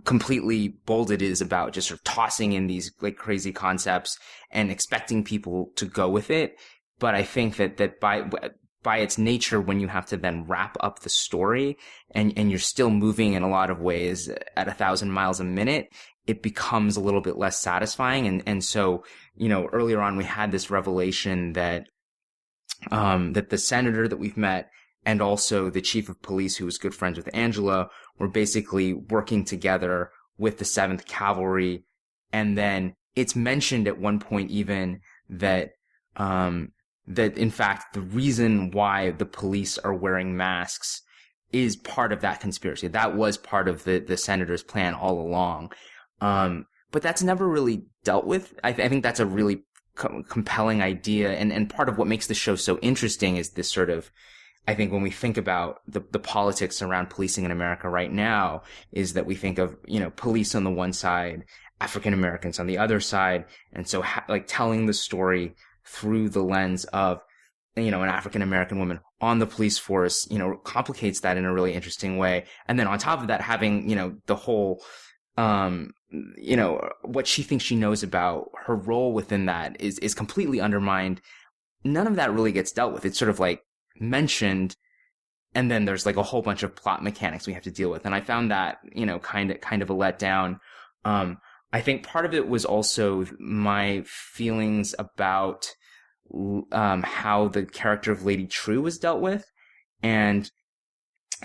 completely bold it is about just sort of tossing in these like crazy concepts and expecting people to go with it. But I think that by its nature, when you have to then wrap up the story and you're still moving in a lot of ways at 1,000 miles a minute, it becomes a little bit less satisfying. And so, you know, earlier on, we had this revelation that the senator that we've met and also the chief of police, who was good friends with Angela, were basically working together with the 7th Cavalry. And then it's mentioned at one point even that in fact, the reason why the police are wearing masks is part of that conspiracy. That was part of the senator's plan all along. But that's never really dealt with. I think that's a really compelling idea. And part of what makes the show so interesting is this sort of, I think when we think about the politics around policing in America right now, is that we think of, you know, police on the one side, African Americans on the other side. And so like telling the story through the lens of, you know, an African American woman on the police force, you know, complicates that in a really interesting way. And then on top of that, having, you know, the whole, you know, what she thinks she knows about her role within that is completely undermined. None of that really gets dealt with. It's sort of like mentioned, and then there's like a whole bunch of plot mechanics we have to deal with. And I found that, you know, kind of a letdown. I think part of it was also my feelings about how the character of Lady True was dealt with. And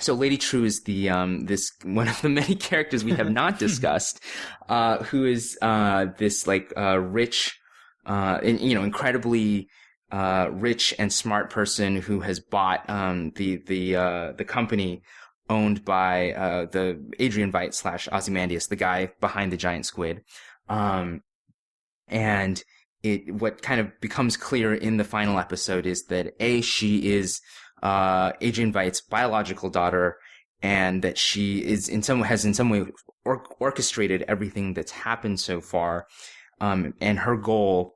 so Lady True is the this one of the many characters we have not discussed, who is this like rich, you know, incredibly rich and smart person who has bought the company owned by the Adrian Veidt / Ozymandias, the guy behind the giant squid. And what kind of becomes clear in the final episode is that she is Adrian Veidt's biological daughter, and that she has in some way orchestrated everything that's happened so far. And her goal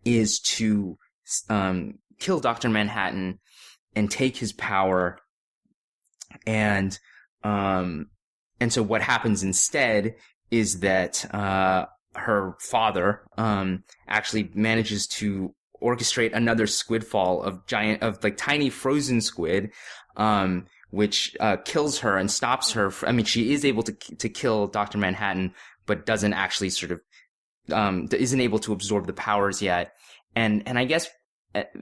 is to kill Dr. Manhattan and take his power. And so what happens instead is that her father actually manages to orchestrate another squidfall of tiny frozen squid, which kills her and stops her. She is able to kill Dr. Manhattan, but doesn't actually sort of isn't able to absorb the powers yet. And I guess,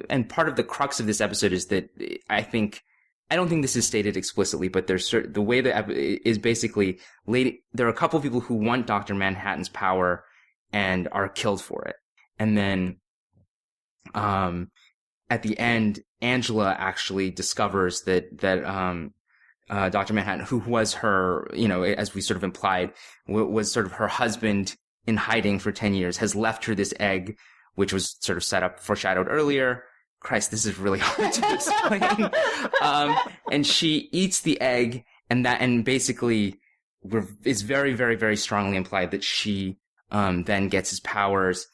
and part of the crux of this episode is that I don't think this is stated explicitly, but there's the way that is basically there are a couple of people who want Dr. Manhattan's power and are killed for it. And then, at the end, Angela actually discovers that Dr. Manhattan, who was her, you know, as we sort of implied, was sort of her husband in hiding for 10 years, has left her this egg, which was sort of foreshadowed earlier. Christ, this is really hard to explain. And she eats the egg, and basically it's very, very, very strongly implied that she then gets his powers.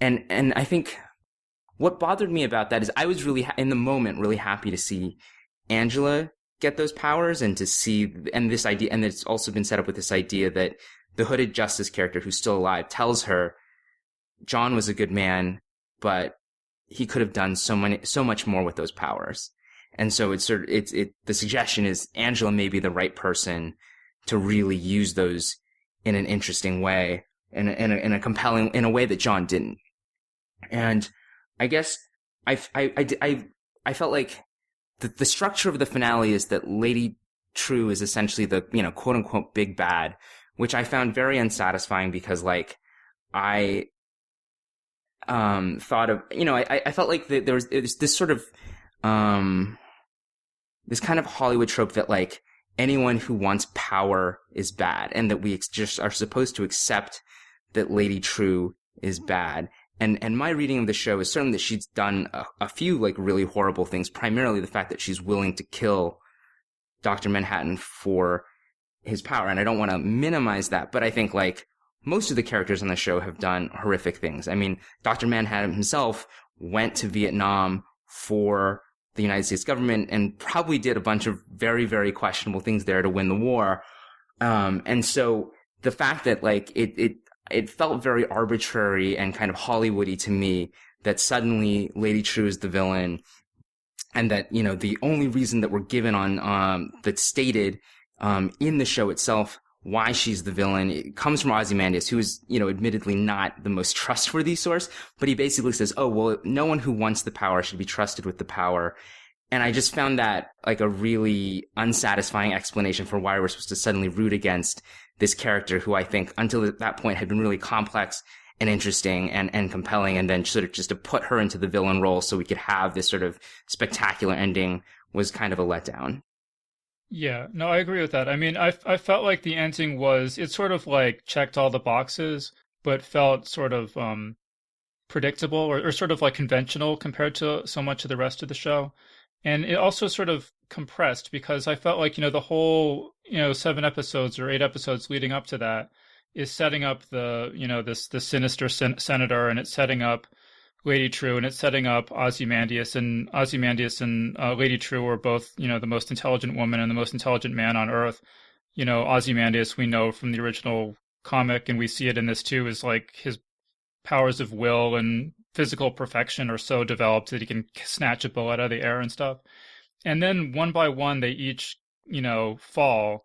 And I think what bothered me about that is I was really, in the moment, really happy to see Angela get those powers, and to see, and this idea, and it's also been set up with this idea that the Hooded Justice character, who's still alive, tells her John was a good man, but he could have done so much more with those powers. And so the suggestion is Angela may be the right person to really use those in an interesting way, in a compelling, in a way that John didn't. And I guess I felt like the structure of the finale is that Lady True is essentially the, quote unquote big bad, which I found very unsatisfying because like I thought of, I felt like there was this sort of this kind of Hollywood trope that like anyone who wants power is bad, and that we just are supposed to accept that Lady True is bad. And my reading of the show is certainly that she's done a few like really horrible things, primarily the fact that she's willing to kill Dr. Manhattan for his power. And I don't want to minimize that, but I think like most of the characters on the show have done horrific things. I mean, Dr. Manhattan himself went to Vietnam for the United States government and probably did a bunch of very, very questionable things there to win the war. And so the fact that like it felt very arbitrary and kind of Hollywoody to me that suddenly Lady True is the villain, and that, the only reason that we're given on, that's stated, in the show itself, why she's the villain, it comes from Ozymandias, who is, admittedly not the most trustworthy source, but he basically says, oh, well, no one who wants the power should be trusted with the power. And I just found that like a really unsatisfying explanation for why we're supposed to suddenly root against this character who I think until that point had been really complex and interesting and compelling, and then sort of just to put her into the villain role so we could have this sort of spectacular ending was kind of a letdown. Yeah, no, I agree with that. I mean, I felt like the ending it sort of like checked all the boxes, but felt sort of predictable or sort of like conventional compared to so much of the rest of the show. And it also sort of compressed because I felt like, the whole, 7 episodes or 8 episodes leading up to that is setting up the, this sinister senator, and it's setting up Lady True, and it's setting up Ozymandias, and Lady True are both, the most intelligent woman and the most intelligent man on Earth. Ozymandias, we know from the original comic, and we see it in this too, is like his powers of will and physical perfection are so developed that he can snatch a bullet out of the air and stuff. And then one by one, they each, fall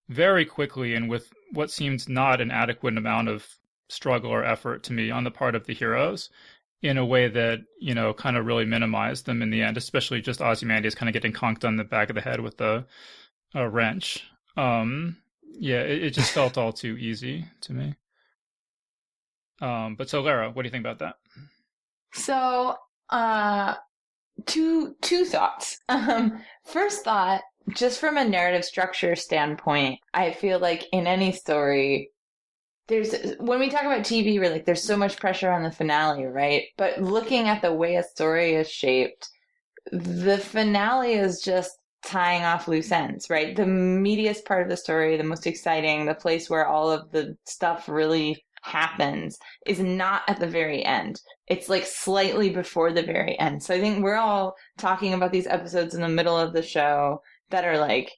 very quickly and with what seems not an adequate amount of struggle or effort to me on the part of the heroes, in a way that, kind of really minimized them in the end, especially just Ozymandias kind of getting conked on the back of the head with a wrench. Yeah, it just felt all too easy to me. But so Lara, what do you think about that? So, two thoughts. First thought, just from a narrative structure standpoint, I feel like in any story, when we talk about TV, we're like, there's so much pressure on the finale, right? But looking at the way a story is shaped, the finale is just tying off loose ends, right? The meatiest part of the story, the most exciting, the place where all of the stuff really happens is not at the very end. It's like slightly before the very end. So I think we're all talking about these episodes in the middle of the show that are like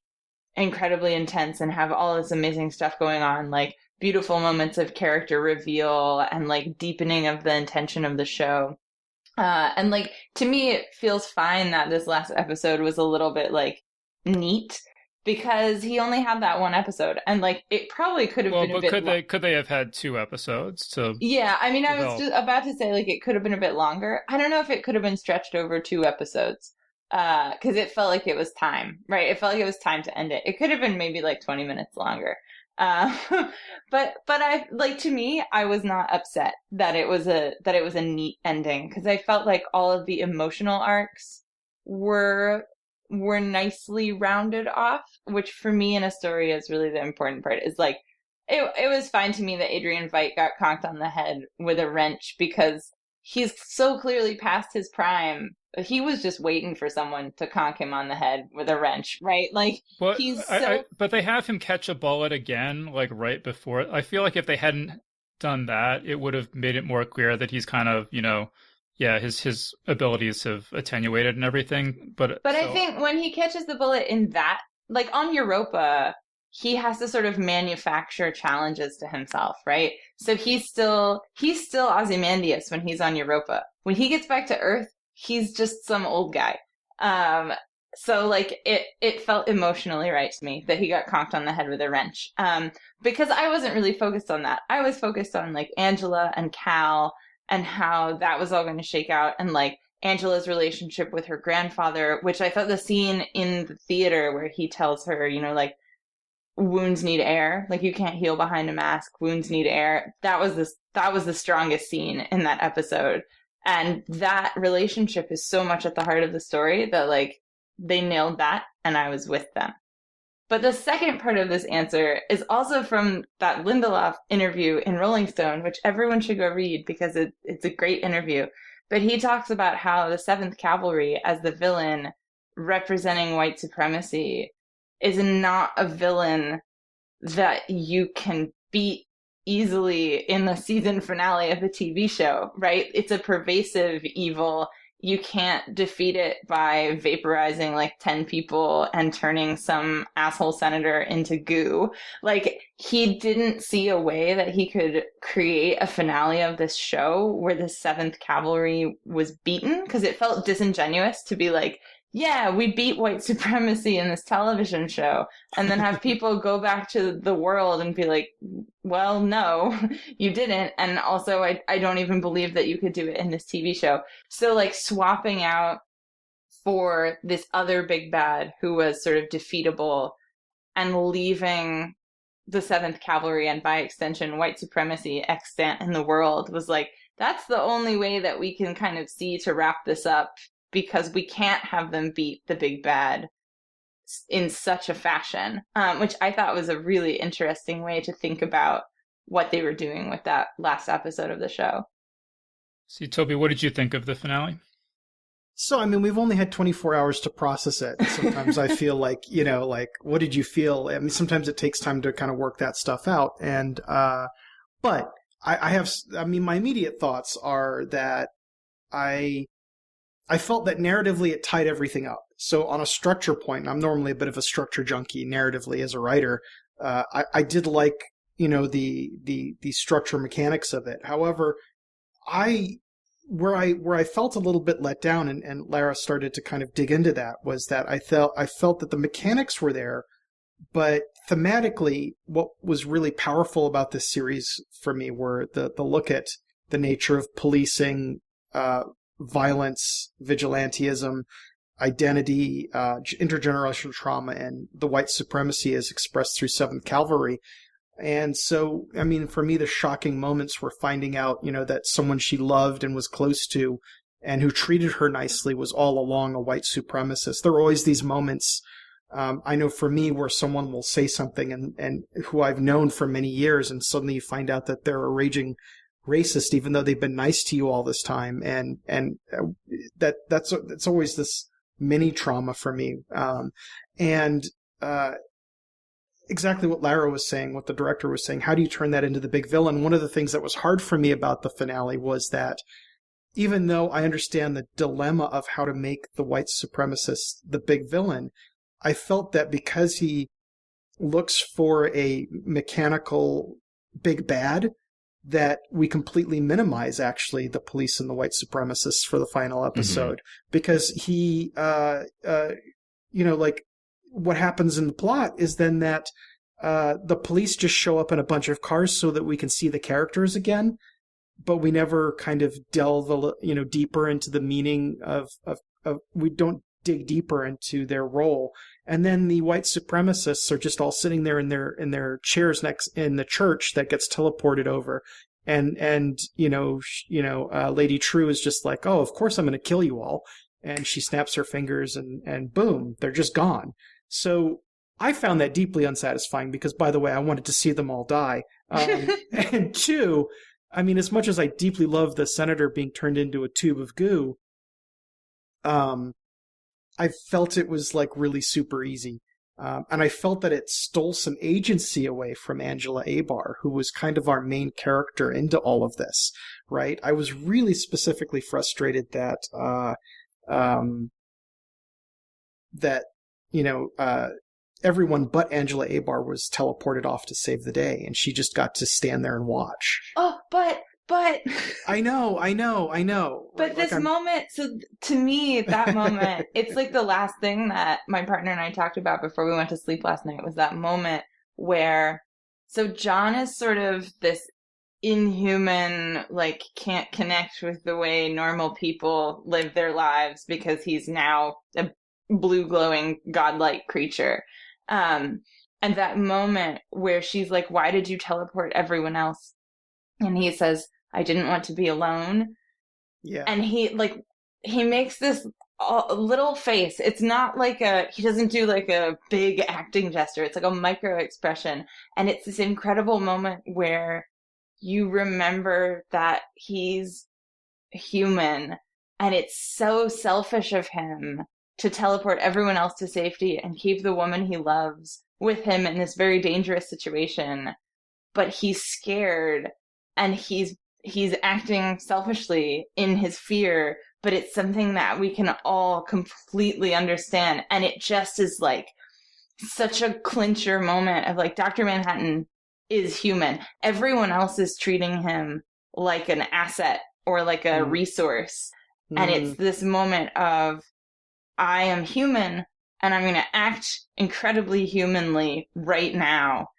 incredibly intense and have all this amazing stuff going on, like beautiful moments of character reveal and like deepening of the intention of the show. And like, to me, it feels fine that this last episode was a little bit like neat, because he only had that one episode, and like it probably could have been a bit. Could they have had 2 episodes to? Yeah, I mean, develop? I was just about to say like it could have been a bit longer. I don't know if it could have been stretched over 2 episodes, because it felt like it was time, right? It felt like it was time to end it. It could have been maybe like 20 minutes longer. But I like, to me, I was not upset that it was a neat ending, because I felt like all of the emotional arcs were nicely rounded off, which for me in a story is really the important part. Is like it was fine to me that Adrian Veidt got conked on the head with a wrench, because he's so clearly past his prime. He was just waiting for someone to conk him on the head with a wrench, right? Like, but he's so... but they have him catch a bullet again, like right before. I feel like if they hadn't done that, it would have made it more clear that he's kind of, his abilities have attenuated and everything. But I think when he catches the bullet in that, like on Europa, he has to sort of manufacture challenges to himself, right? So he's still Ozymandias when he's on Europa. When he gets back to Earth, he's just some old guy. So like it felt emotionally right to me that he got conked on the head with a wrench. Because I wasn't really focused on that. I was focused on like Angela and Cal and how that was all going to shake out, and like Angela's relationship with her grandfather, which I thought the scene in the theater where he tells her, like wounds need air, like you can't heal behind a mask, wounds need air. That was the strongest scene in that episode. And that relationship is so much at the heart of the story that like they nailed that, and I was with them. But the second part of this answer is also from that Lindelof interview in Rolling Stone, which everyone should go read because it's a great interview. But he talks about how the 7th Cavalry as the villain representing white supremacy is not a villain that you can beat easily in the season finale of the TV show, right? It's a pervasive evil. You can't defeat it by vaporizing like 10 people and turning some asshole senator into goo. Like, he didn't see a way that he could create a finale of this show where the 7th Cavalry was beaten, because it felt disingenuous to be like, yeah, we beat white supremacy in this television show, and then have people go back to the world and be like, well, no, you didn't. And also, I don't even believe that you could do it in this TV show. So like swapping out for this other big bad who was sort of defeatable and leaving the 7th Cavalry and by extension white supremacy extant in the world was like, that's the only way that we can kind of see to wrap this up, because we can't have them beat the big bad in such a fashion, which I thought was a really interesting way to think about what they were doing with that last episode of the show. See, Toby, what did you think of the finale? So, I mean, we've only had 24 hours to process it. Sometimes I feel like, like, what did you feel? I mean, sometimes it takes time to kind of work that stuff out. And, but my immediate thoughts are that I felt that narratively it tied everything up. So on a structure point, and I'm normally a bit of a structure junkie narratively as a writer, I did like, the structure mechanics of it. However, where I felt a little bit let down, and Lara started to kind of dig into that, was that I felt that the mechanics were there, but thematically, what was really powerful about this series for me were the look at the nature of policing, violence, vigilantism, identity, intergenerational trauma, and the white supremacy as expressed through 7th Cavalry. And so, I mean, for me, the shocking moments were finding out, that someone she loved and was close to and who treated her nicely was all along a white supremacist. There are always these moments, I know for me, where someone will say something and who I've known for many years, and suddenly you find out that they're a raging racist, even though they've been nice to you all this time. And that's always this mini trauma for me. Exactly what Lara was saying, what the director was saying, how do you turn that into the big villain? One of the things that was hard for me about the finale was that even though I understand the dilemma of how to make the white supremacist the big villain, I felt that because he looks for a mechanical big bad, that we completely minimize actually the police and the white supremacists for the final episode. Because he, like, what happens in the plot is then that the police just show up in a bunch of cars so that we can see the characters again, but we never kind of delve deeper into the meaning of we don't dig deeper into their role. And then the white supremacists are just all sitting there in their chairs next in the church that gets teleported over. And Lady True is just like, oh, of course I'm going to kill you all. And she snaps her fingers and boom, they're just gone. So I found that deeply unsatisfying because, by the way, I wanted to see them all die. And two, I mean, as much as I deeply love the senator being turned into a tube of goo, I felt it was like really super easy. And I felt that it stole some agency away from Angela Abar, who was kind of our main character into all of this, right? I was really specifically frustrated that, everyone but Angela Abar was teleported off to save the day, and she just got to stand there and watch. Oh, but But I know. but this moment, so to me, that moment, it's like the last thing that my partner and I talked about before we went to sleep last night was that moment where, so John is sort of this inhuman, like can't connect with the way normal people live their lives because he's now a blue glowing godlike creature. And that moment where she's like, why did you teleport everyone else? And he says, I didn't want to be alone. Yeah. And he makes this little face. It's not like he doesn't do like a big acting gesture. It's like a micro expression. And it's this incredible moment where you remember that he's human and it's so selfish of him to teleport everyone else to safety and keep the woman he loves with him in this very dangerous situation. But he's scared and he's acting selfishly in his fear, but it's something that we can all completely understand. And it just is like such a clincher moment of like, Dr. Manhattan is human. Everyone else is treating him like an asset or like a resource. And it's this moment of, I am human and I'm going to act incredibly humanly right now.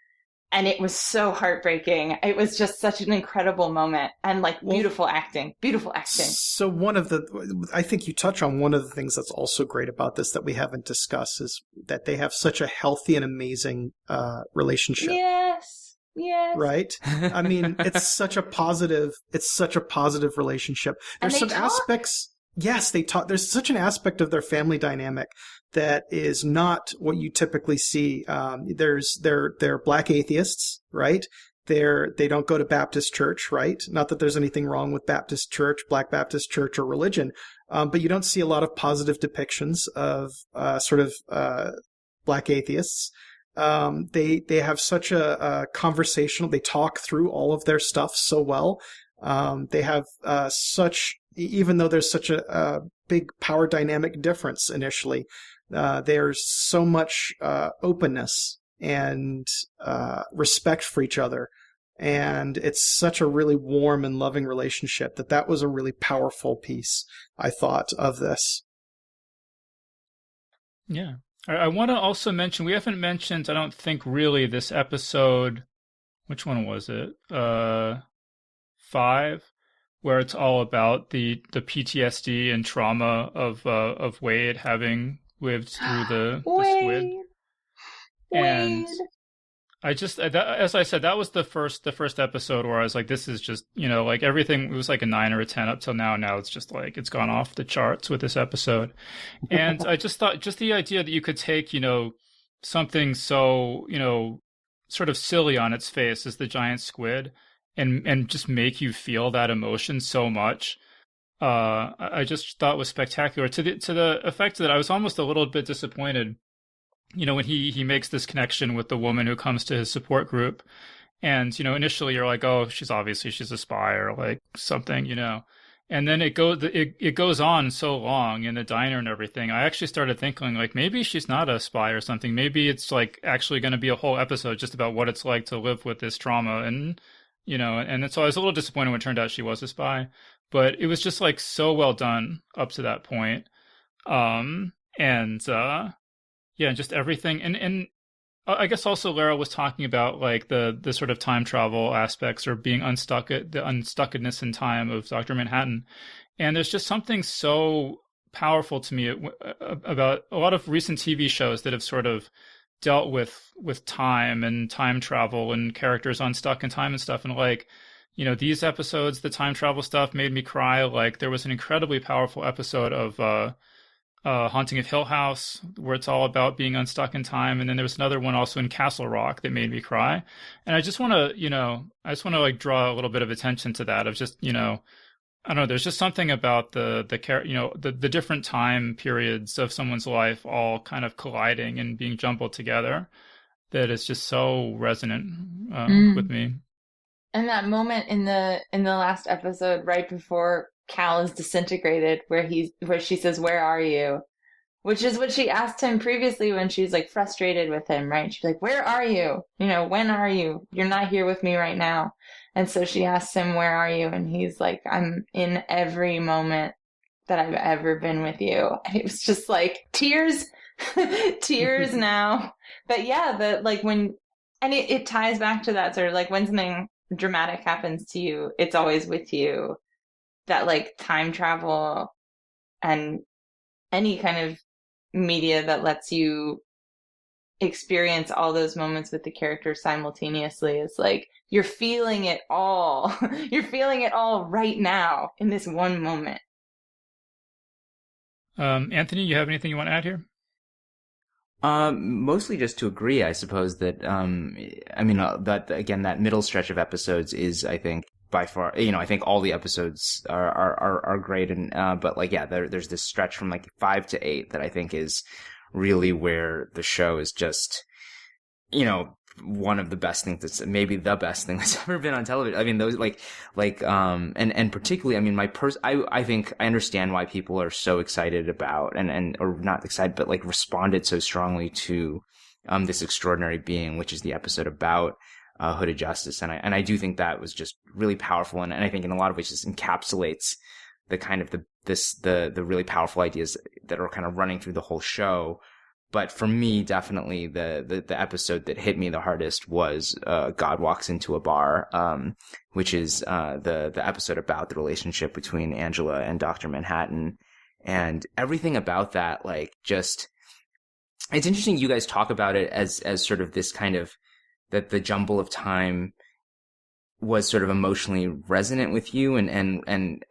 And it was so heartbreaking. It was just such an incredible moment and like beautiful acting. So I think you touch on one of the things that's also great about this that we haven't discussed is that they have such a healthy and amazing relationship. Yes. Right? I mean, it's such a positive relationship. There's some aspects. Yes, they talk. There's such an aspect of their family dynamic that is not what you typically see. They're black atheists, right? They don't go to Baptist church, right? Not that there's anything wrong with Baptist church, Black Baptist church, or religion, but you don't see a lot of positive depictions of black atheists. They have such a conversational. They talk through all of their stuff so well. They have even though there's such a big power dynamic difference initially, there's so much openness and respect for each other. And it's such a really warm and loving relationship that was a really powerful piece, I thought, of this. Yeah. I want to also mention, we haven't mentioned, I don't think really, this episode, which one was it? 5, where it's all about the PTSD and trauma of Wade having lived through the squid. And I just, as I said, that was the first episode where I was like, this is just, like everything, it was like a 9 or a 10 up till now. Now it's just like, it's gone off the charts with this episode. And I just thought, just the idea that you could take, something so, sort of silly on its face as the giant squid and just make you feel that emotion so much. I just thought was spectacular to the effect that I was almost a little bit disappointed, when he makes this connection with the woman who comes to his support group. And, initially you're like, oh, she's a spy or like something, and then it goes on so long in the diner and everything. I actually started thinking like, maybe she's not a spy or something. Maybe it's like actually going to be a whole episode just about what it's like to live with this trauma. And, and so I was a little disappointed when it turned out she was a spy, but it was just like so well done up to that point. Yeah, just everything. And I guess also Lara was talking about like the sort of time travel aspects or being unstuck at the unstuckedness in time of Dr. Manhattan. And there's just something so powerful to me about a lot of recent TV shows that have sort of dealt with time and time travel and characters unstuck in time and stuff. And like, these episodes, the time travel stuff made me cry. Like there was an incredibly powerful episode of Haunting of Hill House, where it's all about being unstuck in time, and then there was another one also in Castle Rock that made me cry. And I just want to, like draw a little bit of attention to that. Of just, I don't know. There's just something about the different time periods of someone's life all kind of colliding and being jumbled together that is just so resonant with me. And that moment in the last episode, right before Cal is disintegrated, where she says, "Where are you?" which is what she asked him previously when she was like frustrated with him, right? She's like, where are you? When are you? You're not here with me right now. And so she asks him, where are you? And he's like, I'm in every moment that I've ever been with you. And it was just like tears, tears now. But yeah, it ties back to that sort of like when something dramatic happens to you, it's always with you. That like time travel and any kind of media that lets you experience all those moments with the characters simultaneously is like you're feeling it all. You're feeling it all right now in this one moment. Anthony, you have anything you want to add here? Mostly just to agree, I suppose that, that again, that middle stretch of episodes is, I think, by far, I think all the episodes are great. And, but like, yeah, there's this stretch from like 5 to 8 that I think is really where the show is just, one of the best things maybe the best thing that's ever been on television. I mean, those and particularly, I mean, I think I understand why people are so excited about or not excited, but like responded so strongly to, this extraordinary being, which is the episode about, Hooded Justice. And I do think that was just really powerful. And I think in a lot of ways just encapsulates the kind of the really powerful ideas that are kind of running through the whole show. But for me, definitely the episode that hit me the hardest was God Walks Into a Bar, which is the episode about the relationship between Angela and Dr. Manhattan, and everything about that. Like, just it's interesting. You guys talk about it as sort of this kind of that the jumble of time was sort of emotionally resonant with you, and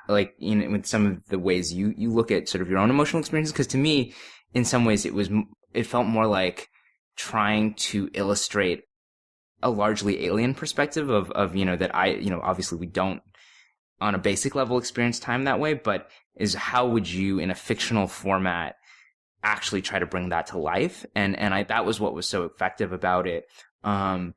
like with some of the ways you look at sort of your own emotional experiences. Because to me, in some ways, it felt more like trying to illustrate a largely alien perspective of that obviously we don't on a basic level experience time that way, but is how would you in a fictional format actually try to bring that to life? And that was what was so effective about it. And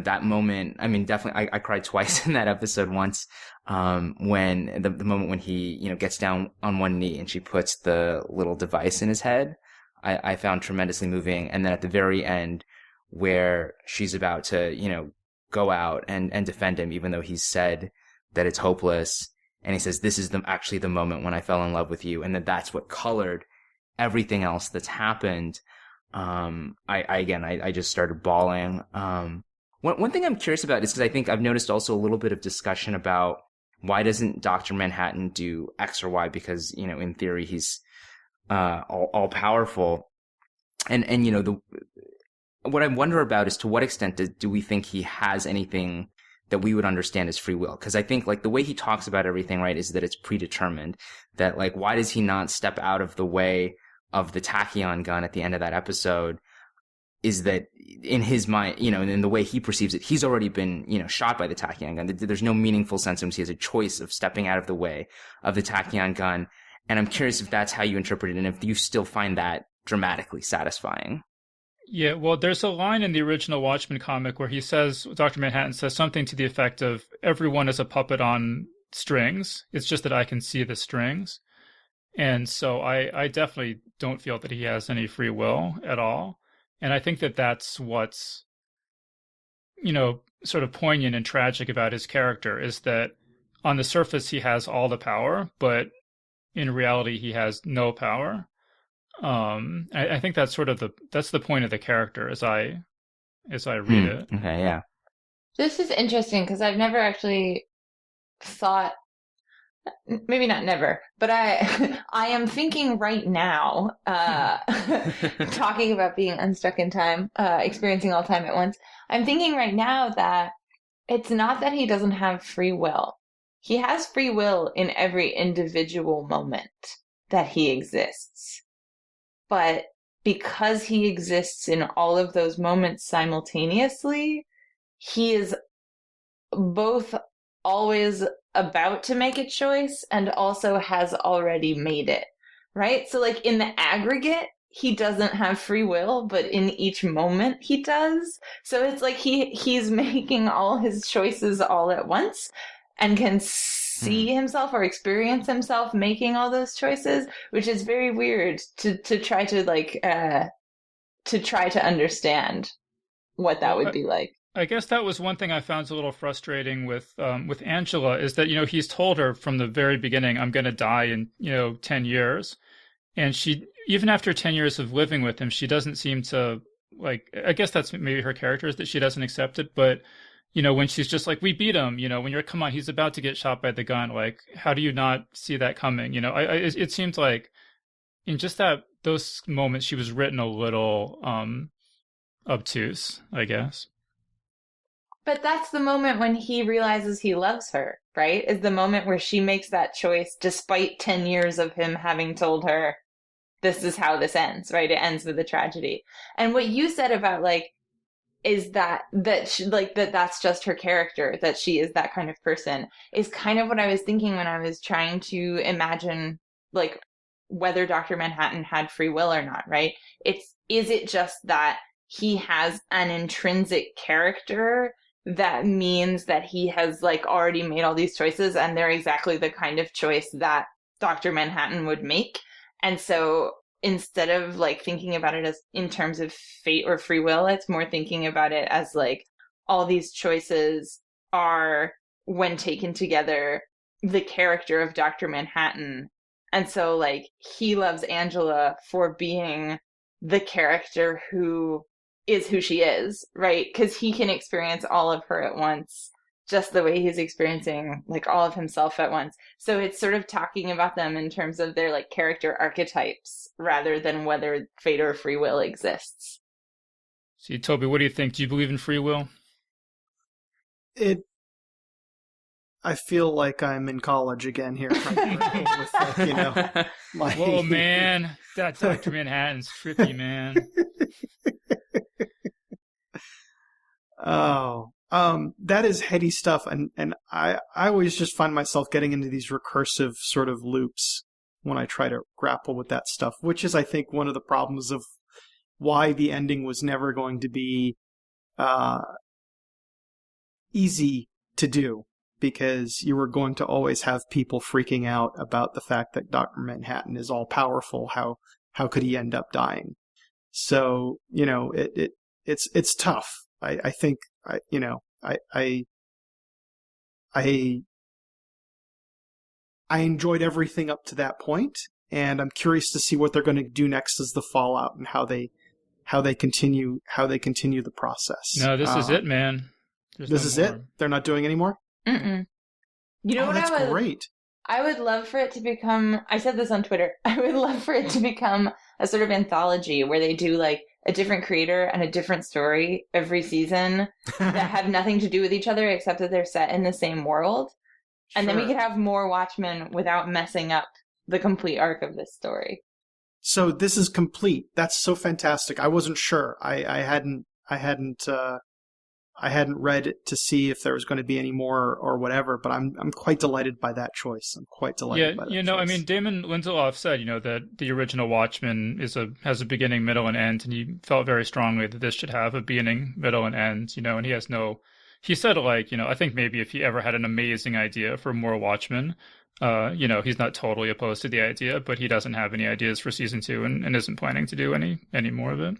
that moment, I mean, definitely I cried twice in that episode. Once, when the moment when he, gets down on one knee and she puts the little device in his head, I found tremendously moving. And then at the very end where she's about to, go out and defend him, even though he's said that it's hopeless. And he says, this is actually the moment when I fell in love with you. And that's what colored everything else that's happened. I just started bawling. One thing I'm curious about is because I think I've noticed also a little bit of discussion about why doesn't Dr. Manhattan do X or Y? Because, in theory, he's, all powerful. And, what I wonder about is to what extent do we think he has anything that we would understand as free will? Because I think like the way he talks about everything, right, is that it's predetermined. That like, why does he not step out of the way of the tachyon gun at the end of that episode? Is that in his mind, in the way he perceives it, he's already been, shot by the tachyon gun. There's no meaningful sense in which he has a choice of stepping out of the way of the tachyon gun. And I'm curious if that's how you interpret it and if you still find that dramatically satisfying. Yeah, well, there's a line in the original Watchmen comic where Dr. Manhattan says something to the effect of, everyone is a puppet on strings. It's just that I can see the strings. And so I definitely don't feel that he has any free will at all. And I think that that's what's, sort of poignant and tragic about his character, is that on the surface he has all the power, but in reality he has no power. I think that's sort of that's the point of the character as I read it. Okay, yeah. This is interesting because I've never actually thought, maybe not never, but I am thinking right now, talking about being unstuck in time, experiencing all time at once. I'm thinking right now that it's not that he doesn't have free will. He has free will in every individual moment that he exists. But because he exists in all of those moments simultaneously, he is both always about to make a choice and also has already made it, right? So like in the aggregate, he doesn't have free will, but in each moment he does. So it's like he's making all his choices all at once and can see himself or experience himself making all those choices, which is very weird to try to like to try to understand what that would be like. I guess that was one thing I found a little frustrating with Angela, is that, he's told her from the very beginning, I'm going to die in, 10 years. And she, even after 10 years of living with him, she doesn't seem to, like, I guess that's maybe her character, is that she doesn't accept it. But, when she's just like, we beat him, when you're, come on, he's about to get shot by the gun. Like, how do you not see that coming? It seems like in just those moments, she was written a little obtuse, I guess. But that's the moment when he realizes he loves her, right? Is the moment where she makes that choice despite 10 years of him having told her, this is how this ends, right? It ends with a tragedy. And what you said about, like, is that's just her character, that she is that kind of person, is kind of what I was thinking when I was trying to imagine, like, whether Dr. Manhattan had free will or not, right? Is it just that he has an intrinsic character that means that he has, like, already made all these choices and they're exactly the kind of choice that Dr. Manhattan would make? And so instead of, like, thinking about it as in terms of fate or free will, it's more thinking about it as, like, all these choices are, when taken together, the character of Dr. Manhattan. And so, like, he loves Angela for being the character who is who she is, right? Because he can experience all of her at once, just the way he's experiencing, like, all of himself at once. So it's sort of talking about them in terms of their, like, character archetypes rather than whether fate or free will exists. See, Toby, what do you think? Do you believe in free will? I feel like I'm in college again here. Trying to with, Whoa, man. That Dr. Manhattan's trippy, man. Oh, that is heady stuff, and I always just find myself getting into these recursive sort of loops when I try to grapple with that stuff, which is, I think, one of the problems of why the ending was never going to be easy to do, because you were going to always have people freaking out about the fact that Dr. Manhattan is all powerful. How could he end up dying? So, it's tough. I think, I enjoyed everything up to that point, and I'm curious to see what they're going to do next as the fallout and how they continue the process. No, this is it, man. This is it? They're not doing any more? Mm-mm. You know what? That's great. I would love for it to become, I said this on Twitter, I would love for it to become a sort of anthology where they do, like, a different creator and a different story every season that have nothing to do with each other except that they're set in the same world. And then we could have more Watchmen without messing up the complete arc of this story. So this is complete. That's so fantastic. I wasn't sure. I hadn't read it to see if there was going to be any more or whatever, but I'm quite delighted by that choice. I'm quite delighted by that choice. I mean, Damon Lindelof said, that the original Watchmen has a beginning, middle, and end, and he felt very strongly that this should have a beginning, middle, and end, and he said, like, I think maybe if he ever had an amazing idea for more Watchmen, he's not totally opposed to the idea, but he doesn't have any ideas for season 2 and isn't planning to do any more of it.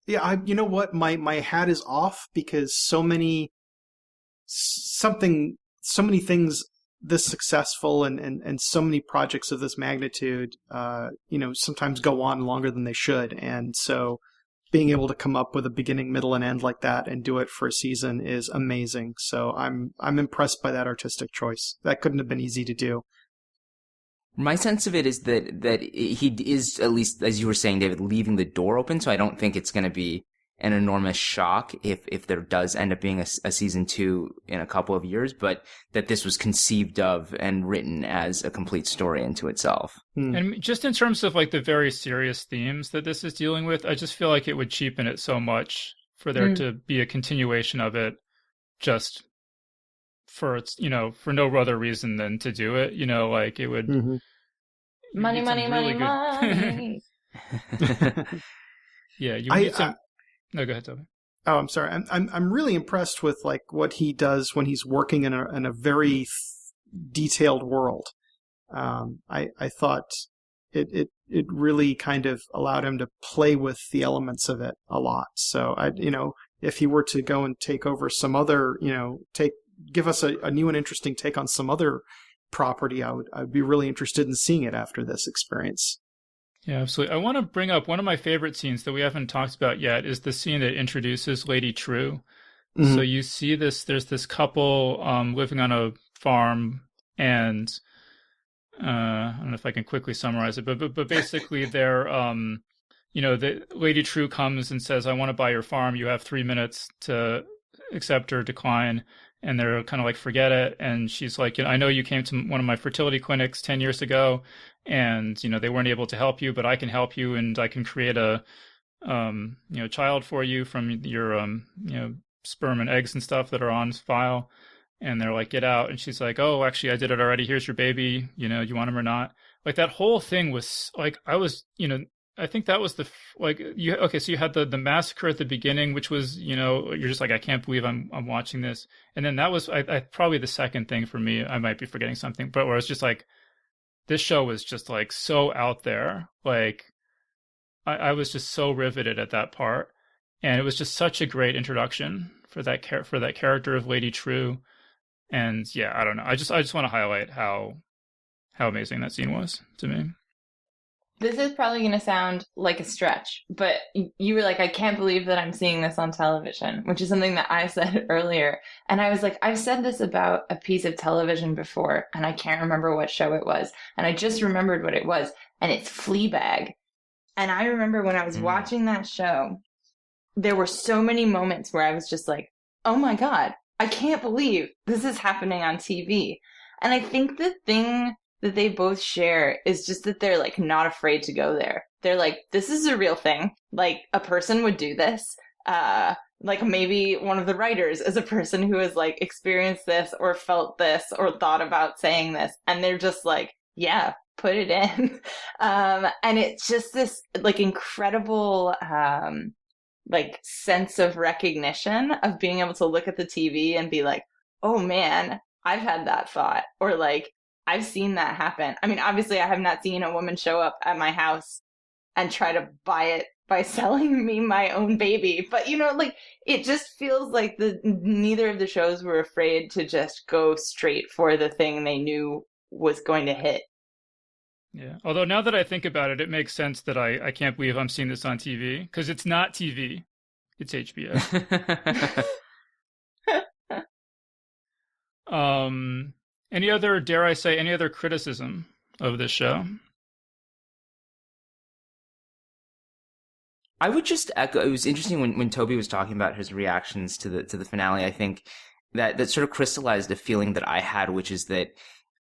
Yeah, you know what? My hat is off, because so many things this successful and so many projects of this magnitude, sometimes go on longer than they should. And so being able to come up with a beginning, middle, and end like that and do it for a season is amazing. So I'm impressed by that artistic choice. That couldn't have been easy to do. My sense of it is that he is, at least as you were saying, David, leaving the door open. So I don't think it's going to be an enormous shock if there does end up being a season 2 in a couple of years, but that this was conceived of and written as a complete story into itself. And just in terms of, like, the very serious themes that this is dealing with, I just feel like it would cheapen it so much for there to be a continuation of it, just for its, for no other reason than to do it, like it would. Money. Yeah, you need some. No, go ahead, Toby. Oh, I'm sorry. I'm really impressed with, like, what he does when he's working in a very detailed world. I thought it really kind of allowed him to play with the elements of it a lot. So if he were to go and take over some other, give us a new and interesting take on some other property, I'd be really interested in seeing it after this experience. Yeah, absolutely. I want to bring up one of my favorite scenes that we haven't talked about yet is the scene that introduces Lady True. Mm-hmm. So you see there's this couple living on a farm, and I don't know if I can quickly summarize it, but basically they're, the Lady True comes and says, I want to buy your farm. You have 3 minutes to accept or decline. And they're kind of like, forget it. And she's like, I know you came to one of my fertility clinics 10 years ago, and, they weren't able to help you, but I can help you, and I can create a, child for you from your, sperm and eggs and stuff that are on file. And they're like, get out. And she's like, oh, actually, I did it already. Here's your baby. You want him or not? Like, that whole thing was like, I think that was so you had the massacre at the beginning, which was, you're just like, I can't believe I'm watching this. And then that was I probably the second thing for me. I might be forgetting something, but where it's just like, this show was just like so out there. Like, I was just so riveted at that part. And it was just such a great introduction for that character of Lady True. And yeah, I don't know. I just want to highlight how amazing that scene was to me. This is probably going to sound like a stretch, but you were like, I can't believe that I'm seeing this on television, which is something that I said earlier. And I was like, I've said this about a piece of television before, and I can't remember what show it was. And I just remembered what it was, and it's Fleabag. And I remember when I was watching that show, there were so many moments where I was just like, oh my God, I can't believe this is happening on TV. And I think the thing that they both share is just that they're like not afraid to go there. They're like, this is a real thing. Like, a person would do this. Like, maybe one of the writers is a person who has like experienced this or felt this or thought about saying this. And they're just like, yeah, put it in. And it's just this like incredible, like sense of recognition of being able to look at the TV and be like, oh man, I've had that thought. Or like, I've seen that happen. I mean, obviously, I have not seen a woman show up at my house and try to buy it by selling me my own baby. But, like, it just feels like neither of the shows were afraid to just go straight for the thing they knew was going to hit. Yeah. Although now that I think about it, it makes sense that I can't believe I'm seeing this on TV, because it's not TV. It's HBO. Any other criticism of this show? I would just echo, it was interesting when Toby was talking about his reactions to the finale. I think that sort of crystallized a feeling that I had, which is that,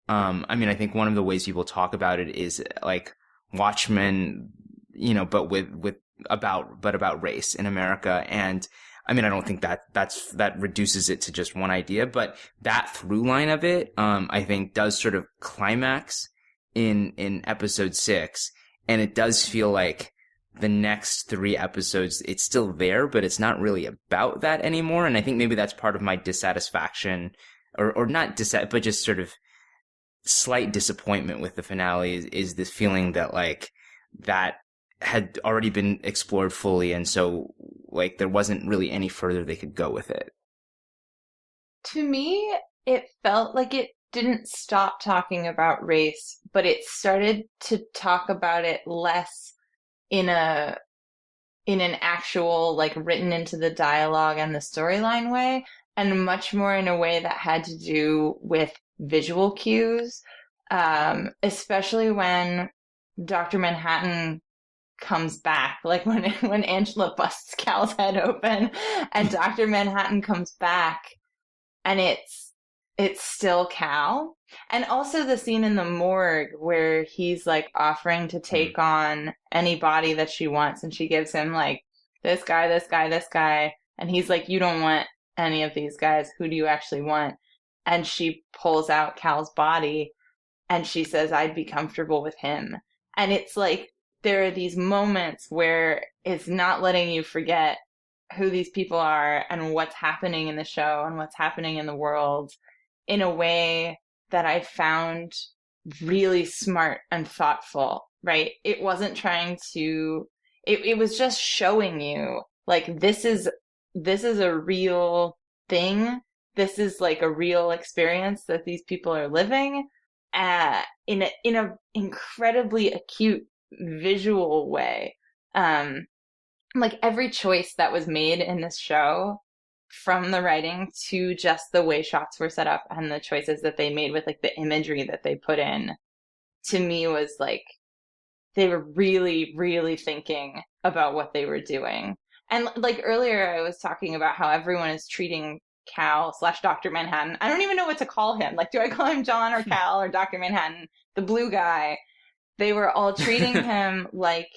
I think one of the ways people talk about it is like Watchmen, but about race in America. And I don't think that reduces it to just one idea, but that through line of it, I think does sort of climax in episode 6. And it does feel like the next 3 episodes, it's still there, but it's not really about that anymore. And I think maybe that's part of my dissatisfaction or not but just sort of slight disappointment with the finale is this feeling that like that had already been explored fully, and so like there wasn't really any further they could go with it. To me, it felt like it didn't stop talking about race, but it started to talk about it less in an actual like written into the dialogue and the storyline way, and much more in a way that had to do with visual cues, especially when Dr. Manhattan comes back, like when Angela busts Cal's head open and Dr. Manhattan comes back and it's still Cal. And also the scene in the morgue where he's like offering to take on any body that she wants, and she gives him like this guy, this guy, this guy, and he's like, you don't want any of these guys, who do you actually want? And she pulls out Cal's body and she says, I'd be comfortable with him. And it's like there are these moments where it's not letting you forget who these people are and what's happening in the show and what's happening in the world in a way that I found really smart and thoughtful, right? It wasn't trying to, it was just showing you, like, this is a real thing. This is like a real experience that these people are living in a incredibly acute visual way. Like every choice that was made in this show, from the writing to just the way shots were set up and the choices that they made with like the imagery that they put in, to me was like they were really, really thinking about what they were doing. And like earlier, I was talking about how everyone is treating Cal / Dr. Manhattan. I don't even know what to call him. Like, do I call him John or Cal or Dr. Manhattan, the blue guy? They were all treating him like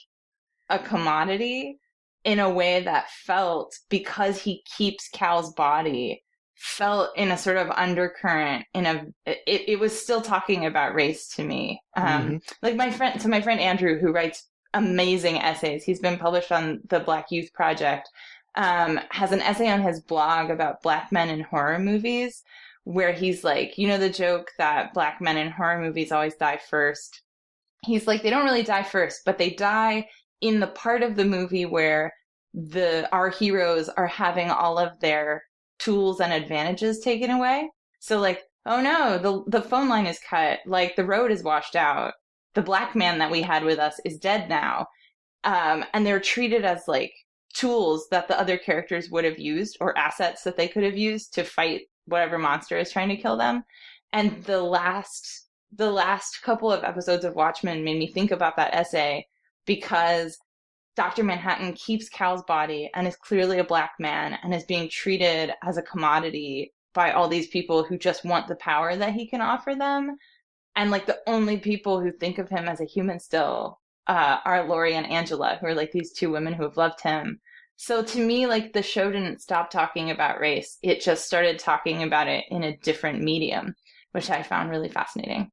a commodity in a way that felt, because he keeps Cal's body, felt in a sort of undercurrent. It was still talking about race to me. Like my friend Andrew, who writes amazing essays. He's been published on the Black Youth Project. Has an essay on his blog about Black men in horror movies, where he's like, you know, the joke that Black men in horror movies always die first. He's like, they don't really die first, but they die in the part of the movie where our heroes are having all of their tools and advantages taken away. So like, oh no, the phone line is cut, like the road is washed out. The black man that we had with us is dead now. And they're treated as like tools that the other characters would have used, or assets that they could have used to fight whatever monster is trying to kill them. And the last couple of episodes of Watchmen made me think about that essay, because Dr. Manhattan keeps Cal's body and is clearly a black man and is being treated as a commodity by all these people who just want the power that he can offer them. And like the only people who think of him as a human still are Laurie and Angela, who are like these two women who have loved him. So to me, like the show didn't stop talking about race. It just started talking about it in a different medium, which I found really fascinating.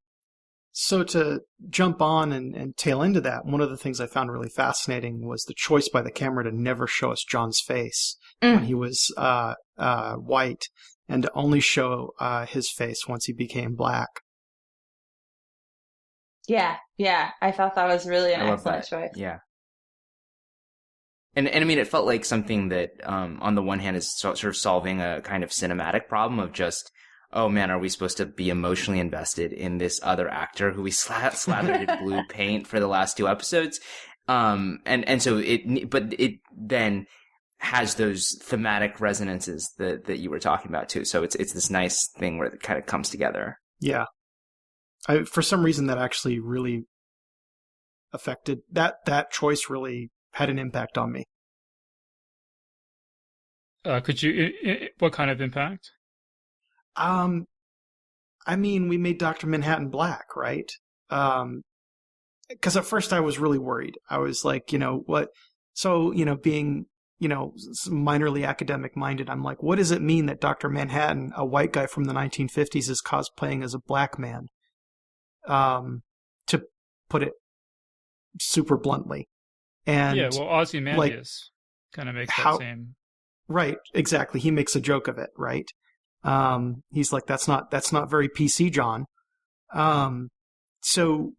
So to jump on and tail into that, one of the things I found really fascinating was the choice by the camera to never show us John's face when he was white, and to only show his face once he became black. Yeah. I thought that was really an excellent choice. Yeah. And I mean, it felt like something that, on the one hand, is sort of solving a kind of cinematic problem of just, oh man, are we supposed to be emotionally invested in this other actor who we slathered in blue paint for the last 2 episodes? And so it then has those thematic resonances that you were talking about too. So it's this nice thing where it kind of comes together. Yeah. For some reason, that actually really affected that choice really had an impact on me. Could you? What kind of impact? I mean, we made Dr. Manhattan black, right? Because at first I was really worried. I was like, what? So, being, minorly academic minded, I'm like, what does it mean that Dr. Manhattan, a white guy from the 1950s, is cosplaying as a black man? To put it super bluntly. And yeah, well, Ozymandias kind of makes that same. Right, exactly. He makes a joke of it, right? He's like, that's not very PC, John. So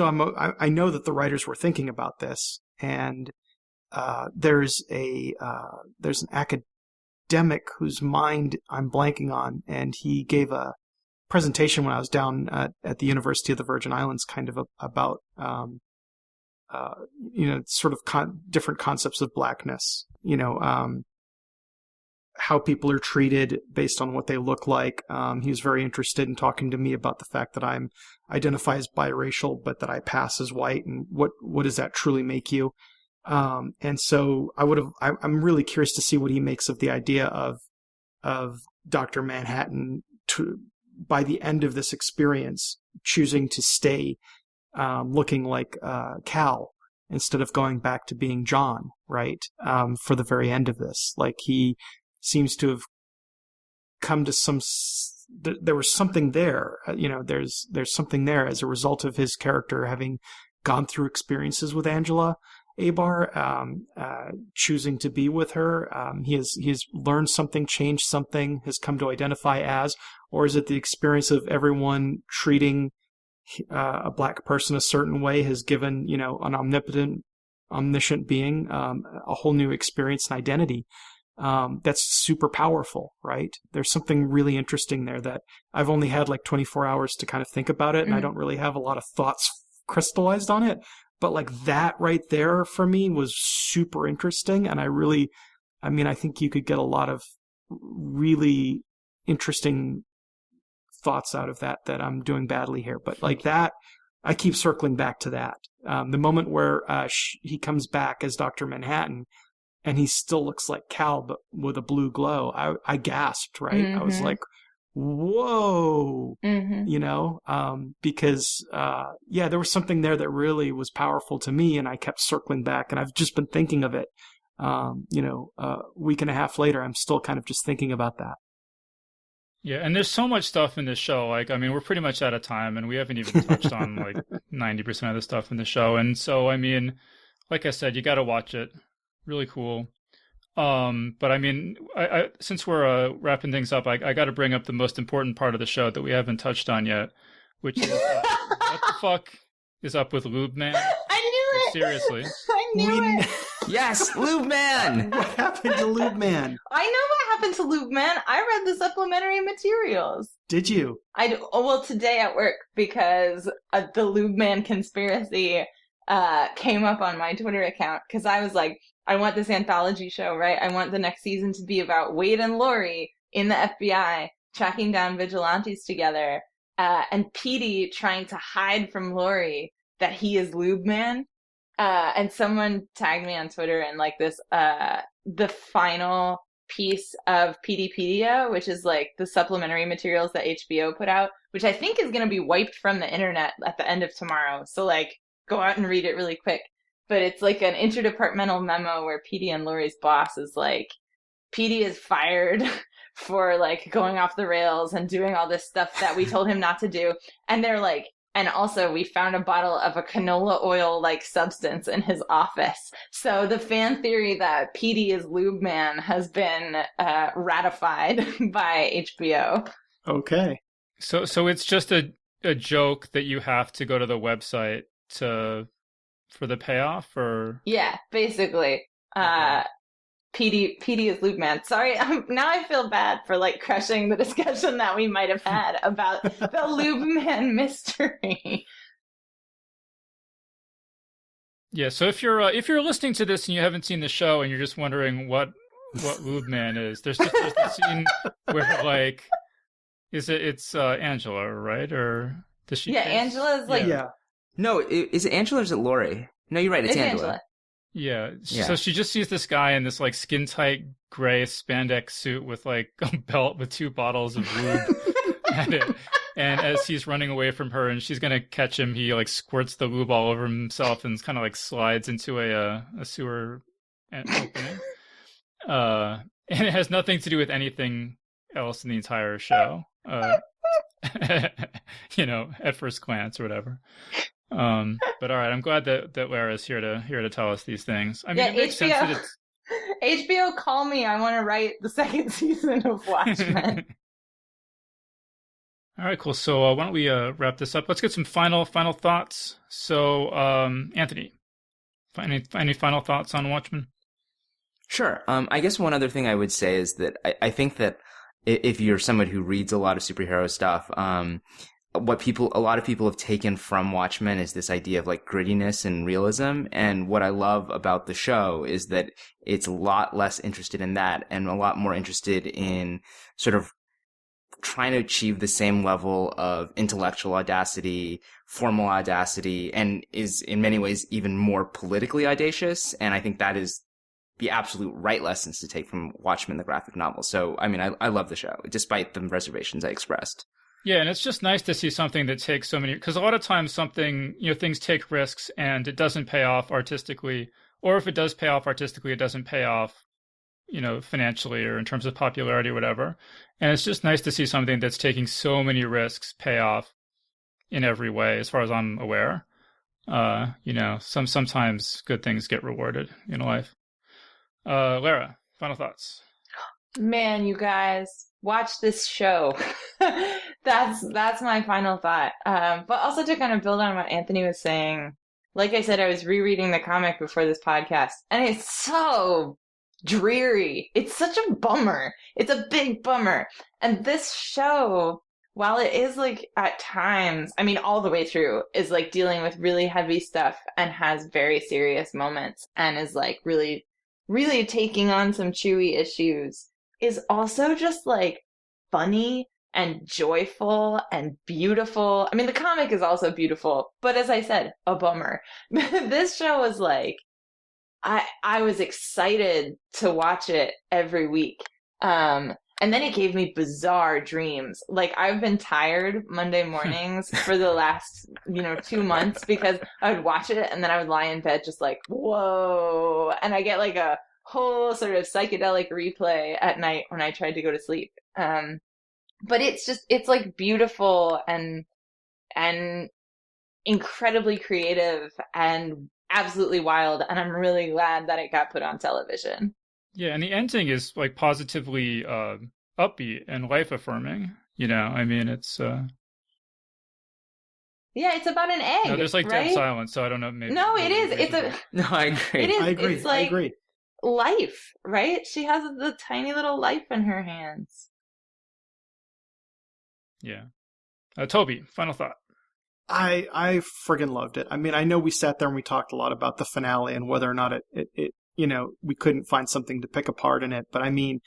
I know that the writers were thinking about this, and there's an academic whose mind I'm blanking on, and he gave a presentation when I was down at the University of the Virgin Islands, kind of about sort of different concepts of blackness, how people are treated based on what they look like. He was very interested in talking to me about the fact that I'm identify as biracial, but that I pass as white, and what does that truly make you? And so I'm really curious to see what he makes of the idea of Dr. Manhattan by the end of this experience choosing to stay looking like Cal instead of going back to being John, right? For the very end of this, like he seems to have come to there was something there, there's something there as a result of his character having gone through experiences with Angela, Abar, choosing to be with her? He has learned something, changed something, has come to identify as, or is it the experience of everyone treating a black person a certain way has given, an omniscient being a whole new experience and identity? That's super powerful, right? There's something really interesting there that I've only had like 24 hours to kind of think about it, and I don't really have a lot of thoughts crystallized on it. But like that right there for me was super interesting, and I think you could get a lot of really interesting thoughts out of that I'm doing badly here. But like that, I keep circling back to that. The moment where he comes back as Dr. Manhattan, and he still looks like Cal, but with a blue glow. I gasped, right? I was like, whoa, because, there was something there that really was powerful to me, and I kept circling back, and I've just been thinking of it, a week and a half later, I'm still kind of just thinking about that. Yeah, and there's so much stuff in this show. Like, I mean, we're pretty much out of time, and we haven't even touched on like 90% of the stuff in the show. And so, I mean, like I said, you got to watch it. Really cool. But I mean, I since we're wrapping things up, I got to bring up the most important part of the show that we haven't touched on yet, which is what the fuck is up with Lube Man? I knew it. Seriously. I knew it. Yes, Lube Man. What happened to Lube Man? I know what happened to Lube Man. I read the supplementary materials. Did you? Well, today at work, because the Lube Man conspiracy came up on my Twitter account, because I was like, I want this anthology show, right? I want the next season to be about Wade and Lori in the FBI tracking down vigilantes together, and Petey trying to hide from Lori that he is Lube Man. And someone tagged me on Twitter and like this, the final piece of Peteypedia, which is like the supplementary materials that HBO put out, which I think is going to be wiped from the internet at the end of tomorrow. So like, go out and read it really quick. But it's like an interdepartmental memo where Petey and Lori's boss is like, Petey is fired for like going off the rails and doing all this stuff that we told him not to do. And they're like, and also we found a bottle of a canola oil like substance in his office. So the fan theory that Petey is Lube Man has been ratified by HBO. Okay. So it's just a joke that you have to go to the website for the payoff, or? Yeah, basically. Petey is Lube Man. Sorry, now I feel bad for like crushing the discussion that we might have had about the Lube Man mystery. Yeah, so if you're listening to this and you haven't seen the show and you're just wondering what Lube Man is, there's a scene where like it's Angela, right? Or does she? Yeah, Angela's like No, is it Angela or is it Lori? No, you're right. It's Angela. Yeah. So she just sees this guy in this like skin tight gray spandex suit with like a belt with 2 bottles of lube at it. And as he's running away from her and she's gonna catch him, he like squirts the lube all over himself and kind of like slides into a sewer opening. And it has nothing to do with anything else in the entire show. At first glance or whatever. But all right, I'm glad that Lara's here to tell us these things. I mean, it makes sense that it's HBO. Call me. I want to write the second season of Watchmen. All right, cool. So why don't we wrap this up? Let's get some final thoughts. So, Anthony, any final thoughts on Watchmen? Sure. I guess one other thing I would say is that I think that if you're someone who reads a lot of superhero stuff, a lot of people have taken from Watchmen is this idea of like grittiness and realism. And what I love about the show is that it's a lot less interested in that and a lot more interested in sort of trying to achieve the same level of intellectual audacity, formal audacity, and is in many ways even more politically audacious. And I think that is the absolute right lessons to take from Watchmen, the graphic novel. So, I mean, I love the show, despite the reservations I expressed. Yeah, and it's just nice to see something that takes so many, because a lot of times things take risks and it doesn't pay off artistically, or if it does pay off artistically, it doesn't pay off, financially or in terms of popularity or whatever. And it's just nice to see something that's taking so many risks pay off in every way, as far as I'm aware. Sometimes good things get rewarded in life. Lara, final thoughts. Man, you guys, watch this show. That's my final thought. But also to kind of build on what Anthony was saying, like I said, I was rereading the comic before this podcast, and it's so dreary. It's such a bummer. It's a big bummer. And this show, while it is like at times, I mean, all the way through, is like dealing with really heavy stuff and has very serious moments and is like really, really taking on some chewy issues, is also just like funny and joyful and beautiful. I mean, the comic is also beautiful, but as I said, a bummer. This show was like, I was excited to watch it every week. And then it gave me bizarre dreams. Like, I've been tired Monday mornings for the last, 2 months, because I would watch it and then I would lie in bed just like, whoa. And I get like a whole sort of psychedelic replay at night when I tried to go to sleep. But it's like beautiful and incredibly creative and absolutely wild. And I'm really glad that it got put on television. Yeah, and the ending is like positively upbeat and life affirming. I mean, it's yeah, it's about an egg. No, there's like right? dead silence, so I don't know. Maybe no, it is. No, I agree. It is. I agree. It's like I agree. life, right? She has the tiny little life in her hands. Yeah. Toby, final thought. I friggin' loved it. I mean, I know we sat there and we talked a lot about the finale and whether or not it we couldn't find something to pick apart in it. But I mean,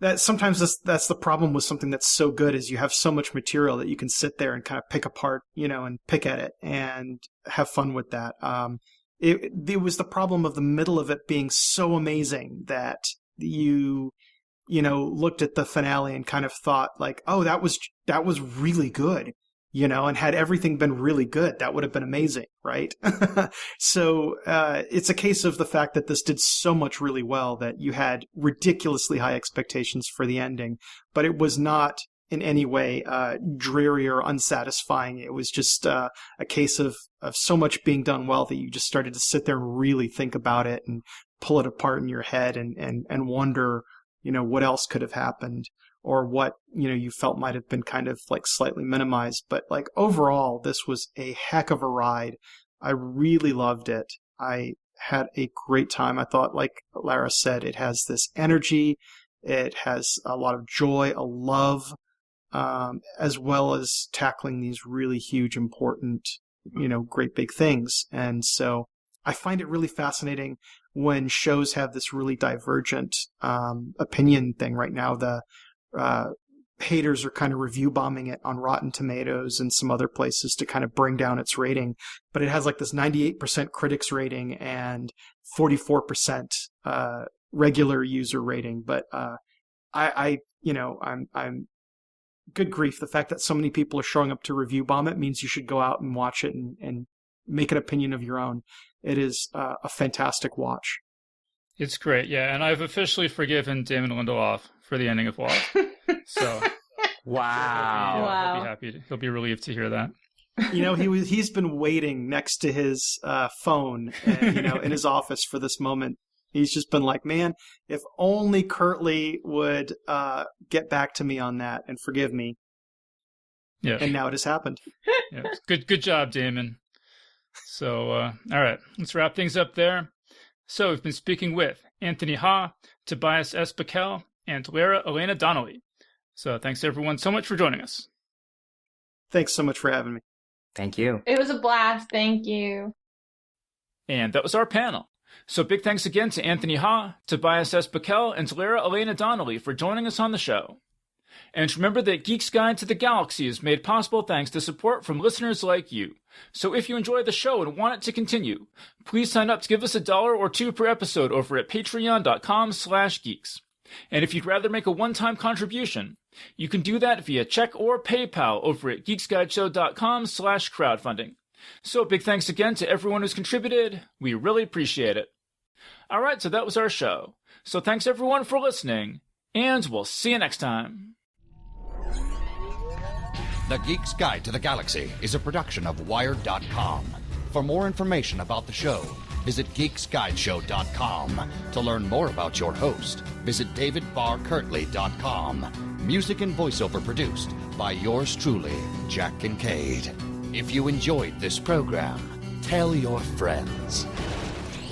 that sometimes that's the problem with something that's so good, is you have so much material that you can sit there and kind of pick apart, and pick at it and have fun with that. It was the problem of the middle of it being so amazing that you looked at the finale and kind of thought like, oh, that was really good. And had everything been really good, that would have been amazing, right? So it's a case of the fact that this did so much really well that you had ridiculously high expectations for the ending, but it was not in any way dreary or unsatisfying. It was just a case of so much being done well that you just started to sit there and really think about it and pull it apart in your head and wonder, what else could have happened. Or what, you felt might have been kind of like slightly minimized. But like overall, this was a heck of a ride. I really loved it. I had a great time. I thought, like Lara said, it has this energy. It has a lot of joy, a love, as well as tackling these really huge, important, great big things. And so I find it really fascinating when shows have this really divergent opinion thing right now. The haters are kind of review bombing it on Rotten Tomatoes and some other places to kind of bring down its rating, but it has like this 98% critics rating and 44% regular user rating. But I'm good grief. The fact that so many people are showing up to review bomb it means you should go out and watch it and make an opinion of your own. It is a fantastic watch. It's great, yeah, and I've officially forgiven Damon Lindelof for the ending of Lost. So, wow, he'll be happy. He'll be relieved to hear that. He's been waiting next to his phone, in his office for this moment. He's just been like, man, if only Kurtley would get back to me on that and forgive me. Yeah, and now it has happened. Yeah, good job, Damon. So, all right, let's wrap things up there. So we've been speaking with Anthony Ha, Tobias S. Buckell, and Lara Elena Donnelly. So thanks everyone so much for joining us. Thanks so much for having me. Thank you. It was a blast. Thank you. And that was our panel. So big thanks again to Anthony Ha, Tobias S. Buckell, and Lara Elena Donnelly for joining us on the show. And remember that Geek's Guide to the Galaxy is made possible thanks to support from listeners like you. So if you enjoy the show and want it to continue, please sign up to give us $1 or $2 per episode over at patreon.com/geeks. And if you'd rather make a one-time contribution, you can do that via check or PayPal over at geeksguideshow.com/crowdfunding. So big thanks again to everyone who's contributed. We really appreciate it. All right, so that was our show. So thanks everyone for listening, and we'll see you next time. The Geek's Guide to the Galaxy is a production of Wired.com. For more information about the show, visit geeksguideshow.com. To learn more about your host, visit davidbarrkirtley.com. Music and voiceover produced by yours truly, Jack Kincaid. If you enjoyed this program, tell your friends.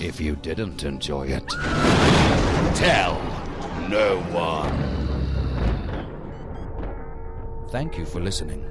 If you didn't enjoy it, tell no one. Thank you for listening.